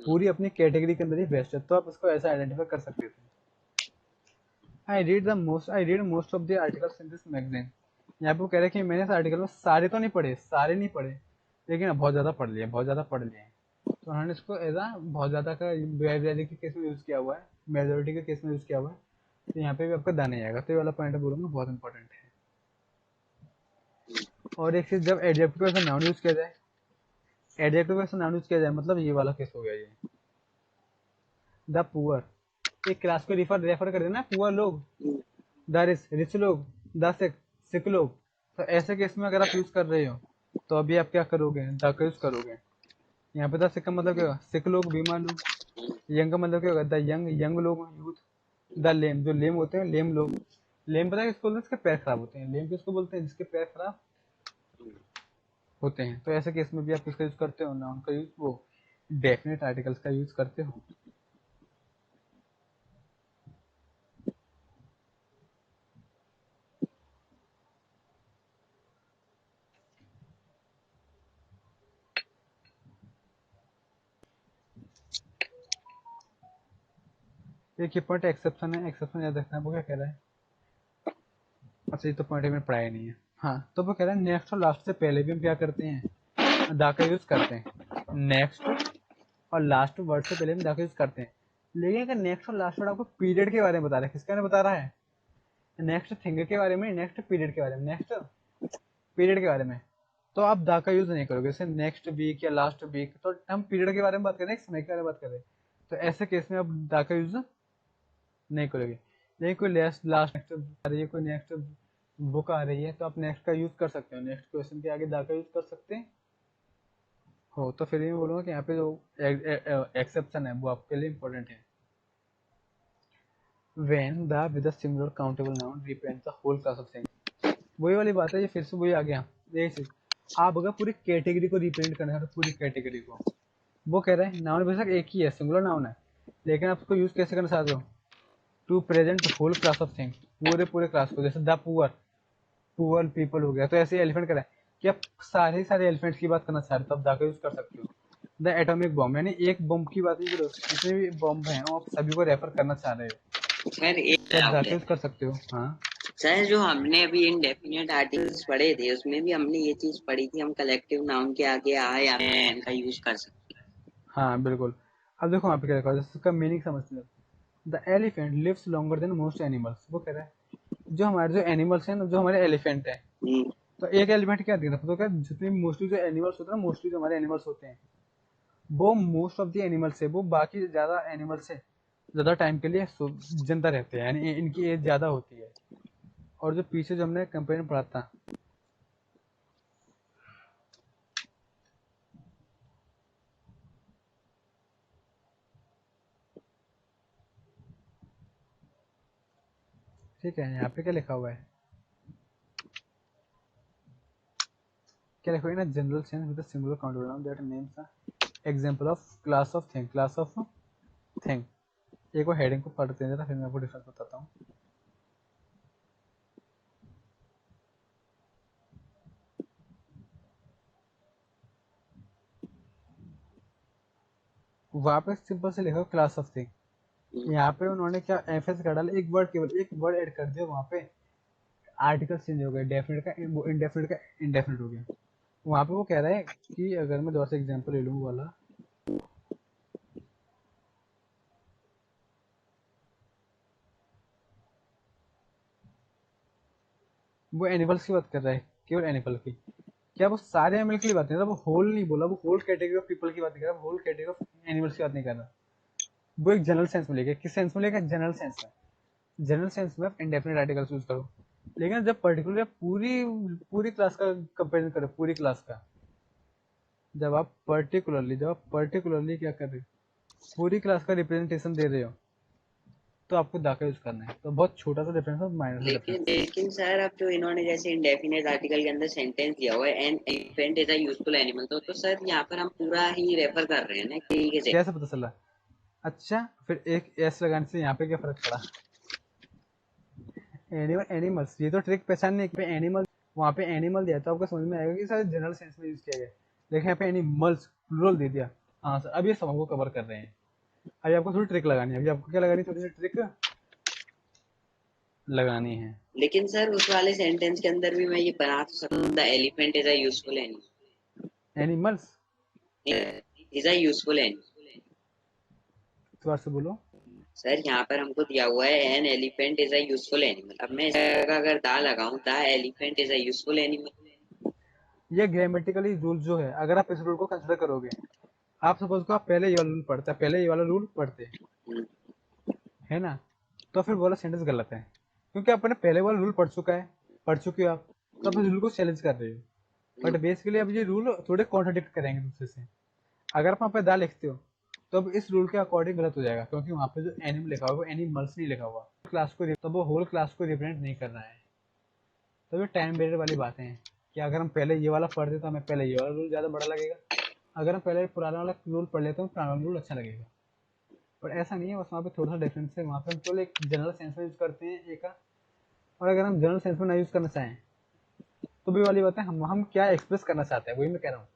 पूरी अपनी कैटेगरी के अंदर ही बेस्ट है, तो आप इसको ऐसा आइडेंटिफाई कर सकते थे। I read most of the articles in this magazine. यहाँ पे वो कह रहे हैं कि मैंने इस आर्टिकल में सारे तो नहीं पढ़े, सारे नहीं पढ़े, लेकिन बहुत ज़्यादा पढ़ लिए, बहुत ज़्यादा पढ़ लिए। तो उन्होंने इसको एज आ बहुत ज़्यादा का वेरी के केस में यूज़ किया हुआ है, मेजोरिटी के केस में यूज़ किया हुआ है। तो यहाँ पे भी आपका दा नहीं आएगा, तो ये वाला पॉइंट बोलूँगा बहुत इंपॉर्टेंट है। और एक चीज़, जब एडजेक्टिव को ऐसा नाउन यूज़ किया जाए, एडजेक्टिव को ऐसा नाउन यूज़ किया जाए, मतलब ये वाला केस हो गया ये द पुअर, एक क्लास को रेफर कर देना, पुअर लोग, द रिच लोग, द सिक लोग। तो ऐसे केस में अगर आप यूज कर रहे हो तो अभी आप क्या करोगे, द का यूज करोगे। यहाँ पे द सिक का मतलब क्या होगा, सिक लोग, बीमार लोग। यंग का मतलब क्या होगा, द यंग लोग, यूथ। द लेम, जो लेम होते हैं, लेम लोग। लेम पता है किसको बोलते हैं, जिसके पैर खराब होते हैं। लेम किसको बोलते हैं, जिसके पैर खराब होते हैं। तो ऐसे केस में भी आप किसका यूज करते हो, नाउन का यूज, वो डेफिनेट आर्टिकल्स का यूज करते हो। एक ये पॉइंट एक्सेप्शन है, एक्सेप्शन याद रखना है। वो क्या कह रहा है, अच्छा ये तो पॉइंट मैंने पढ़ाया नहीं है। हाँ, तो वो कह रहा है नेक्स्ट और लास्ट से पहले भी हम क्या करते हैं, दा का यूज करते हैं। नेक्स्ट और लास्ट वर्ड से पहले हम दा का यूज करते हैं। लेकिन अगर नेक्स्ट और लास्ट वर्ड आपको पीरियड के बारे में बता रहा है, किसके बारे में बता रहा है, नेक्स्ट थिंग के बारे में, नेक्स्ट पीरियड के बारे में, नेक्स्ट पीरियड के बारे में, तो आप दा का यूज नहीं करोगे। जैसे नेक्स्ट वीक या लास्ट वीक, तो हम पीरियड के बारे में बात कर रहे हैं, समय के बारे में बात कर रहे हैं, तो ऐसे केस में आप दा का यूज नहीं करोगे। लेकिन कोई लास्ट लास्ट नेक्स्ट आ रही है, कोई नेक्स्ट बुक आ रही है, तो आप नेक्स्ट का यूज कर सकते हो, नेक्स्ट क्वेश्चन के आगे दा का यूज कर सकते हो। तो फिर ये बोलूँगा कि यहाँ पे जो एक्सेप्शन है वो आपके लिए इम्पोर्टेंट है। when the with a singular countable noun represents the whole class of things। वही वाली बात है, ये फिर से वही आ गया। ये चीज, आप अगर पूरी कैटेगरी को रिप्रेजेंट करना है, तो पूरी कैटेगरी को, वो कह रहे हैं नाउन बेशक एक ही है, सिंगुलर नाउन है, लेकिन आप उसको यूज कैसे करना चाहते हो, to present whole class of things, पूरे पूरे क्लास को। जैसे द पुअर, पुअर पीपल हो गया, तो ऐसे एलिफेंट करा है कि आप सारे एलिफेंट्स की बात करना चाह रहे हो, तो आप द का यूज कर सकते हो। द एटॉमिक बॉम्ब, यानी एक बॉम्ब की बात नहीं करो, जितने भी बॉम्ब हैं आप सभी को रेफर करना चाह रहे हो, सर एक तो आप द डाउट का है। यूज कर सकते हो। हाँ सर जो हमने अभी इनडेफिनेट आर्टिकल्स पढ़े थे उसमें भी हमने ये चीज पढ़ी थी, हम कलेक्टिव नाउन के आगे आई या एन का यूज कर सकते हाँ बिल्कुल। अब देखो वहाँ पे क्या लिखा है, जैसे उसका मीनिंग समझते हो। The elephant lives longer than most animals. वो कह रहा है जो हमारे जो एनिमल्स हैं ना, जो हमारे एलिफेंट है, हैं। तो एक एलिफेंट क्या दिख रहा है, तो क्या जितने मोस्टली जो एनिमल्स होते हैं, मोस्टली जो हमारे एनिमल्स होते हैं, वो मोस्ट ऑफ द एनिमल्स है, वो बाकी ज्यादा एनिमल्स से ज्यादा टाइम के लिए जिंदा रहते हैं, यानी इनकी एज ज्यादा होती है। और जो पीछे जो हमने कंपेरिजन पढ़ा था, ठीक है, यहाँ पे क्या लिखा हुआ है, क्या लिखा हुआ है ना, general sense with singular countable noun that names a example of class of thing, class of thing. एक बार हेडिंग को पढ़ते हैं जरा, फिर मैं आपको डिफरेंस बताता हूँ। वहाँ पे सिंपल से लिखा क्लास ऑफ थिंग। यहाँ पे उन्होंने क्या एम्फेसिस कर डाला, एक वर्ड, केवल एक वर्ड ऐड कर दिया, वहाँ पे आर्टिकल चेंज हो गया, डेफिनेट का इंडेफिनेट का इंडेफिनेट हो गया। वहाँ पे वो कह रहा है कि अगर मैं दोबारा से एग्जांपल ले लूँ वाला, वो एनिमल्स की बात कर रहा है, केवल एनिमल की। क्या वो सारे एनिमल के लिए बात नहीं कर रहा, वो होल नहीं बोला, वो होल कैटेगरी ऑफ पीपल की बात नहीं कर रहा, होल कैटेगरी ऑफ एनिमल्स की बात नहीं कर रहा। वो एक जनरल सेंस में लेके, किस सेंस में लेगा, जनरल सेंस में। जनरल सेंस में आप इंडेफिनेट आर्टिकल्स यूज करो, लेकिन जब पर्टिकुलर पूरी पूरी क्लास का कंपेरिजन करो, पूरी क्लास का, जब आप पर्टिकुलरली क्या कर रहे हो, पूरी क्लास का रिप्रेजेंटेशन दे रहे हो, तो आपको दाखिल यूज करना है। तो बहुत छोटा सा डिफरेंस है, माइनर सा डिफरेंस। लेकिन सर अब जो इन्होंने जैसे इंडेफिनेट आर्टिकल के अंदर सेंटेंस दिया हुआ है an elephant is a useful animal, तो सर यहाँ पर हम पूरा ही रेफर कर रहे हैं ना एक तरीके से। कैसे पता चला, अच्छा फिर एक एस लगाने से यहाँ पे क्या फर्क पड़ा, एनिमल एनिमल्स, ये तो ट्रिक पहचानने है कि पे एनिमल, वहाँ पे एनिमल दिया तो आपको समझ में आएगा कि सर जनरल सेंस में यूज किया गया है। लेकिन यहाँ पे एनिमल्स प्लूरल दे दिया। हाँ सर, अब ये सब को कवर कर रहे हैं। अभी आपको थोड़ी ट्रिक लगानी है, अभी आपको क्या लगानी है, थोड़ी सी ट्रिक लगानी है। लेकिन सर उस वाले सेंटेंस के अंदर भी मैं ये बना तो सकता हूँ, the elephant is a useful animal, animals is a useful animal. दोबारा से बोलो। सर यहाँ पर हमको दिया हुआ है an elephant is a useful animal, अब मैं इस जगह अगर दा लगाऊं, the elephant is a useful animal. ये ग्रामेटिकली रूल जो है, अगर आप इस रूल को कंसिडर करोगे, आप सपोज को आप पहले ये वाला रूल पढ़ते हैं, पहले ये वाला रूल पढ़ते है ना, तो फिर बोला सेंटेंस गलत है, क्योंकि आपने पहले वाला रूल पढ़ चुका है, पढ़ चुके हो आप, तो आप इस रूल को चैलेंज कर रहे हो। बट बेसिकली अब ये रूल थोड़े कॉन्ट्रडिक्ट करेंगे दूसरे से। अगर आप वहाँ पे दा लिखते हो तो अब इस रूल के अकॉर्डिंग गलत हो जाएगा, क्योंकि वहाँ पे जो एनिमल लिखा हुआ है वो एनिमल्स नहीं लिखा हुआ, क्लास को तो वो होल क्लास को रिप्रेजेंट नहीं कर रहा है। तो ये टाइम बेरियर वाली बातें हैं कि अगर हम पहले ये वाला पढ़ते तो हमें पहले ये वाला रूल ज़्यादा बड़ा लगेगा, अगर हम पहले पुराना वाला रूल पढ़ लेते तो पुराना वाला रूल अच्छा लगेगा। पर ऐसा नहीं है, बस वहाँ पे थोड़ा सा डिफरेंस है, वहाँ पे हम केवल एक जनरल सेंस में यूज़ करते हैं एक का, और अगर हम जनरल सेंस में ना यूज़ करना चाहें तो भी वाली बात है, हम क्या एक्सप्रेस करना चाहते हैं वही मैं कह रहा हूँ।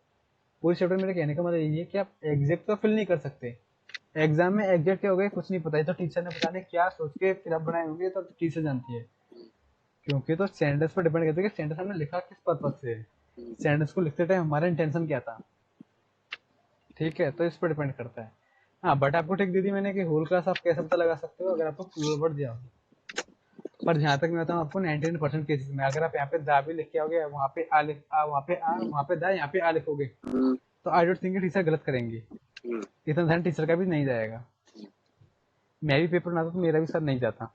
पूरे चैप्टर मेरे कहने का मतलब यही है कि आप एग्जैक्ट तो फिल नहीं कर सकते, एग्जाम में एग्जैक्ट क्या हो गया कुछ नहीं पता है, तो टीचर ने पता नहीं क्या सोच के फिर आप बनाए होंगे, तो टीचर जानती है, क्योंकि तो सेंटेंस पर डिपेंड करता है कि सेंटेंस हमने लिखा किस पर्पज से है, सेंटेंस को लिखते टाइम हमारा इंटेंशन क्या था। ठीक है, तो इस पर डिपेंड करता है। हाँ, बट आपको टिक दी थी मैंने कि होल क्लास आप कैसे पता लगा सकते हो, अगर आपको प्लूरल वर्ड दिया हो। पर जहाँ तक मैं बताऊँ आपको 99% केसेस में अगर आप यहाँ पे दा भी लिख के आओगे, वहाँ पे आ लिख आ, वहाँ पे दा, यहाँ पे आ लिखोगे, तो आई डोंट थिंक टीचर गलत करेंगे। इतना ध्यान टीचर का भी नहीं जाएगा। मैं भी पेपर बनाता तो मेरा भी सर नहीं जाता।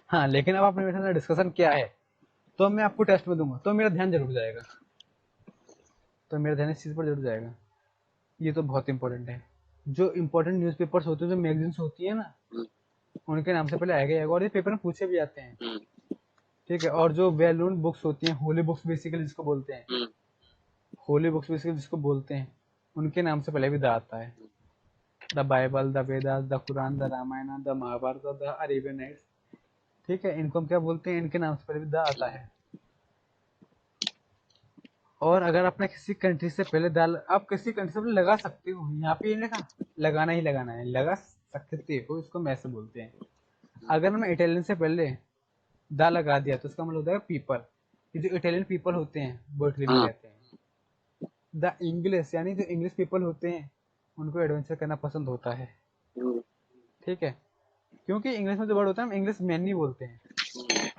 हाँ, लेकिन अब आपने मेरे साथ डिस्कशन किया है तो मैं आपको टेस्ट में दूंगा तो मेरा ध्यान जरूर जाएगा, तो मेरा ध्यान इस चीज़ पर जरूर जाएगा। ये तो बहुत इंपॉर्टेंट है। जो इंपॉर्टेंट न्यूज़पेपर्स होते हैं, जो मैगजीन्स होती है ना, उनके नाम से पहले आएगा ही आएगा, और ये पेपर में पूछे भी जाते हैं। ठीक है, और जो वेल नोन बुक्स होती हैं, होली बुक्स बेसिकली जिसको बोलते हैं, होली बुक्स बेसिकली जिसको बोलते हैं, उनके नाम से पहले भी द आता है। The Bible, the Vedas, the Quran, the Ramayan, the Mahabharat, the Arabian Nights. ठीक है, इनको हम क्या बोलते हैं, इनके नाम से पहले भी द आता है। और अगर आपने किसी कंट्री से पहले दाल, आप किसी कंट्री से पहले लगा सकते हो, यहाँ पे ये लिखा लगाना ही लगाना है, लगा सकते हो, इसको मैं से बोलते हैं। अगर मैं इटालियन से पहले दा लगा दिया तो इसका मतलब होता है पीपल, ये जो इटालियन पीपल होते हैं वो इटली में रहते हैं। द इंग्लिश, यानी जो इंग्लिश पीपल होते हैं उनको एडवेंचर करना पसंद होता है। ठीक है, क्योंकि इंग्लिश में जो वर्ड होता है हम इंग्लिश मैन नहीं बोलते हैं,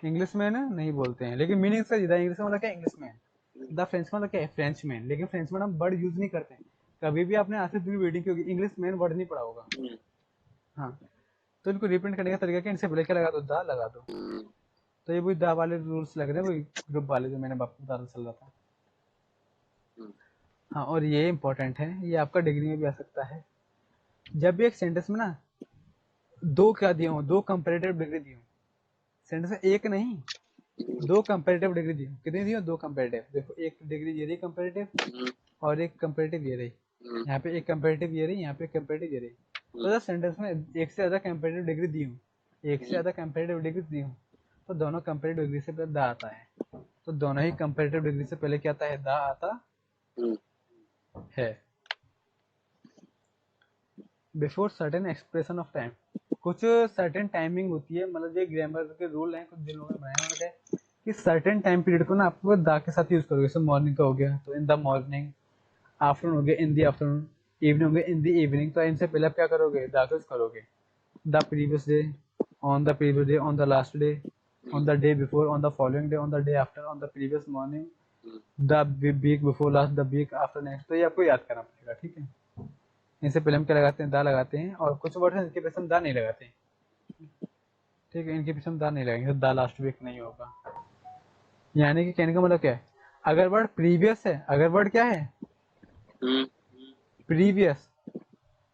इंग्लिश मैन नहीं बोलते हैं, लेकिन मीनिंग से सीधा इंग्लिश में मतलब क्या, इंग्लिश मैन। द फ्रेंच का मतलब क्या है, फ्रेंच मैन, लेकिन फ्रेंच मैन हम वर्ड यूज नहीं करते हैं। कभी भी आपने आज से पूरी रीडिंग की होगी, इंग्लिश मैन वर्ड नहीं पढ़ा होगा। हाँ, तो इनको रिप्रेजेंट करने का तरीका क्या, इनसे पहले क्या लगा दो, दा लगा दो। तो ये वही दा वाले रूल्स लग रहे हैं, वही ग्रुप वाले जो मैंने आपको बताता चल रहा था। हाँ, और ये इंपॉर्टेंट है, ये आपका डिग्री में भी आ सकता है। जब भी एक सेंटेंस में ना दो क्या दिए हो, दो कंपेरेटिव डिग्री दी हो, सेंटेंस में एक नहीं दो कंपेरेटिव डिग्री दी हो, कितनी दी हो, दो कंपेरेटिव, देखो एक डिग्री ये रही कंपेरेटिव, और एक कंपेरेटिव ये रही, यहाँ पे एक कंपेरेटिव ये रही, यहाँ पे कंपेरेटिव ये रही। तो जब सेंटेंस में एक से ज्यादा कंपेरेटिव डिग्री दी हूँ, एक से ज्यादा कंपेरेटिव डिग्री दी हूँ, तो दोनों कंपेरेटिव डिग्री से पहले दा आता है। तो दोनों ही कंपेरेटिव डिग्री से पहले क्या आता है, दा आता है। Before certain expression of time, कुछ सर्टेन टाइमिंग होती है, मतलब ये ग्रामर के रूल हैं, कुछ दिन लोगों ने बनाए, उन्होंने कहा कि सर्टेन टाइम पीरियड को ना आपको दा के साथ यूज करोगे। जैसे मॉर्निंग का हो गया तो इन द मॉर्निंग, आफ्टरनून हो गया इन द आफ्टरनून, इवनिंग हो गया इन द इवनिंग, तो इनसे पहले आप क्या करोगे, दा यूज करोगे। The previous day, on the previous day, on the last day, on the day before, on the following day, on the day after, on the previous morning, the week before last, the week after next. तो ये आपको याद करना पड़ेगा। ठीक है, इनसे पहले हम क्या लगाते हैं, दा लगाते हैं, और कुछ वर्ड हैं इनके पीछे हम दा नहीं लगाते हैं। ठीक है, इनके पीछे हम दा नहीं लगाएंगे, दा लास्ट वीक नहीं होगा। यानी कि कहने का मतलब क्या है, अगर वर्ड प्रीवियस है, अगर वर्ड क्या है प्रीवियस,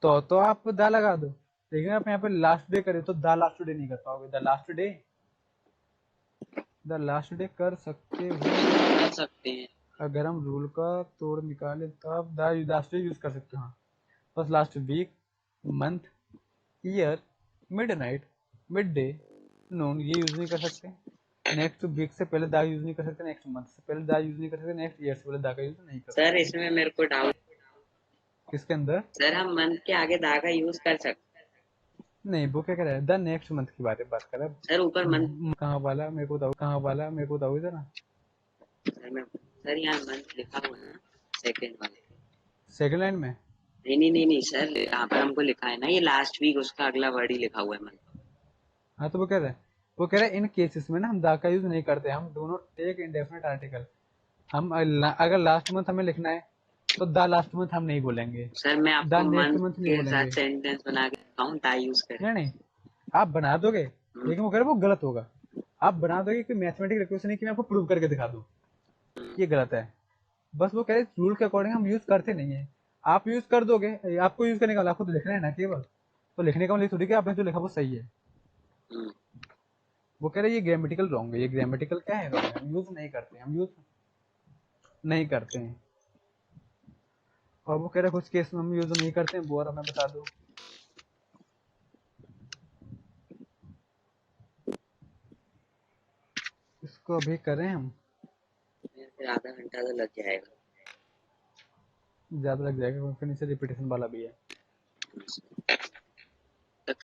तो आप दा लगा दो। लेकिन आप यहाँ पे लास्ट डे करें तो दा लास्ट डे नहीं कर पाओगे, the last day, the last day कर सकते हो। अगर हम रूल का तोड़ निकाले तो आप द लास्ट डे यूज कर सकते हो। हाँ, बस last week, month, year, midnight, midday, no, ये यूज नहीं कर सकते। नेक्स्ट वीक से पहले दा यूज नहीं कर सकते, नेक्स्ट मंथ से पहले दा यूज नहीं कर सकते, नेक्स्ट ईयर से पहले दा का यूज नहीं कर सर सकते। इसमें मेरे को डाउट, किसके अंदर? सर हम मंथ के आगे दा का यूज कर सकते? नहीं, वो क्या कह रहा है, द नेक्स्ट मंथ की बात कर रहा सर ऊपर मंथ, है। कहाँ वाला मेरे को बताओ, कहाँ वाला मेरे को बताओ इधर ना। सर यहाँ मंथ लिखा हुआ है ना, सेकेंड वाले। सेकंड लाइन में। नहीं सर, यहाँ पर हमको लिखा है ना ये लास्ट वीक, उसका अगला वर्ड ही लिखा हुआ है मंथ। हाँ तो वो कह रहा है, वो कह रहा है इन केसेस में ना हम दा का यूज नहीं करते, हम do not take indefinite article. हम अगर लास्ट मंथ हमें लिखना है तो द लास्ट मंथ हम नहीं बोलेंगे, सर मैं द आपको नेक्स्ट मंथ मंथ नहीं के साथ बोलेंगे। सेंटेंस बना के दिखाऊं, दा यूज करें? नहीं नहीं, आप बना दोगे, हम्म, लेकिन वो कह रहा है वो गलत होगा। आप बना दोगे कि मैथमेटिकल इक्वेशन है कि मैं आपको प्रूव करके दिखा दूं, हम्म, ये गलत है। बस वो कह रहे रूल के अकॉर्डिंग हम यूज करते नहीं है। आप यूज कर दोगे, आपको यूज करने का आपको तो लिखना है ना केवल, तो लिखने का मतलब थोड़ी कि आपने जो लिखा वो सही है। हम्म। वो कह रहे ये ग्रामेटिकल रॉन्ग है, ये ग्रामेटिकल क्या है, wrong है, हम यूज नहीं करते, हम यूज नहीं करते हैं। और वो कह रहे कुछ केस में हम यूज नहीं करते हैं, वो और हमें बता दो। इसको अभी करें हम? फिर आधा घंटा तो लग जाएगा। ज्यादा लग जाएगा क्योंकि नीचे रिपीटेशन वाला भी है।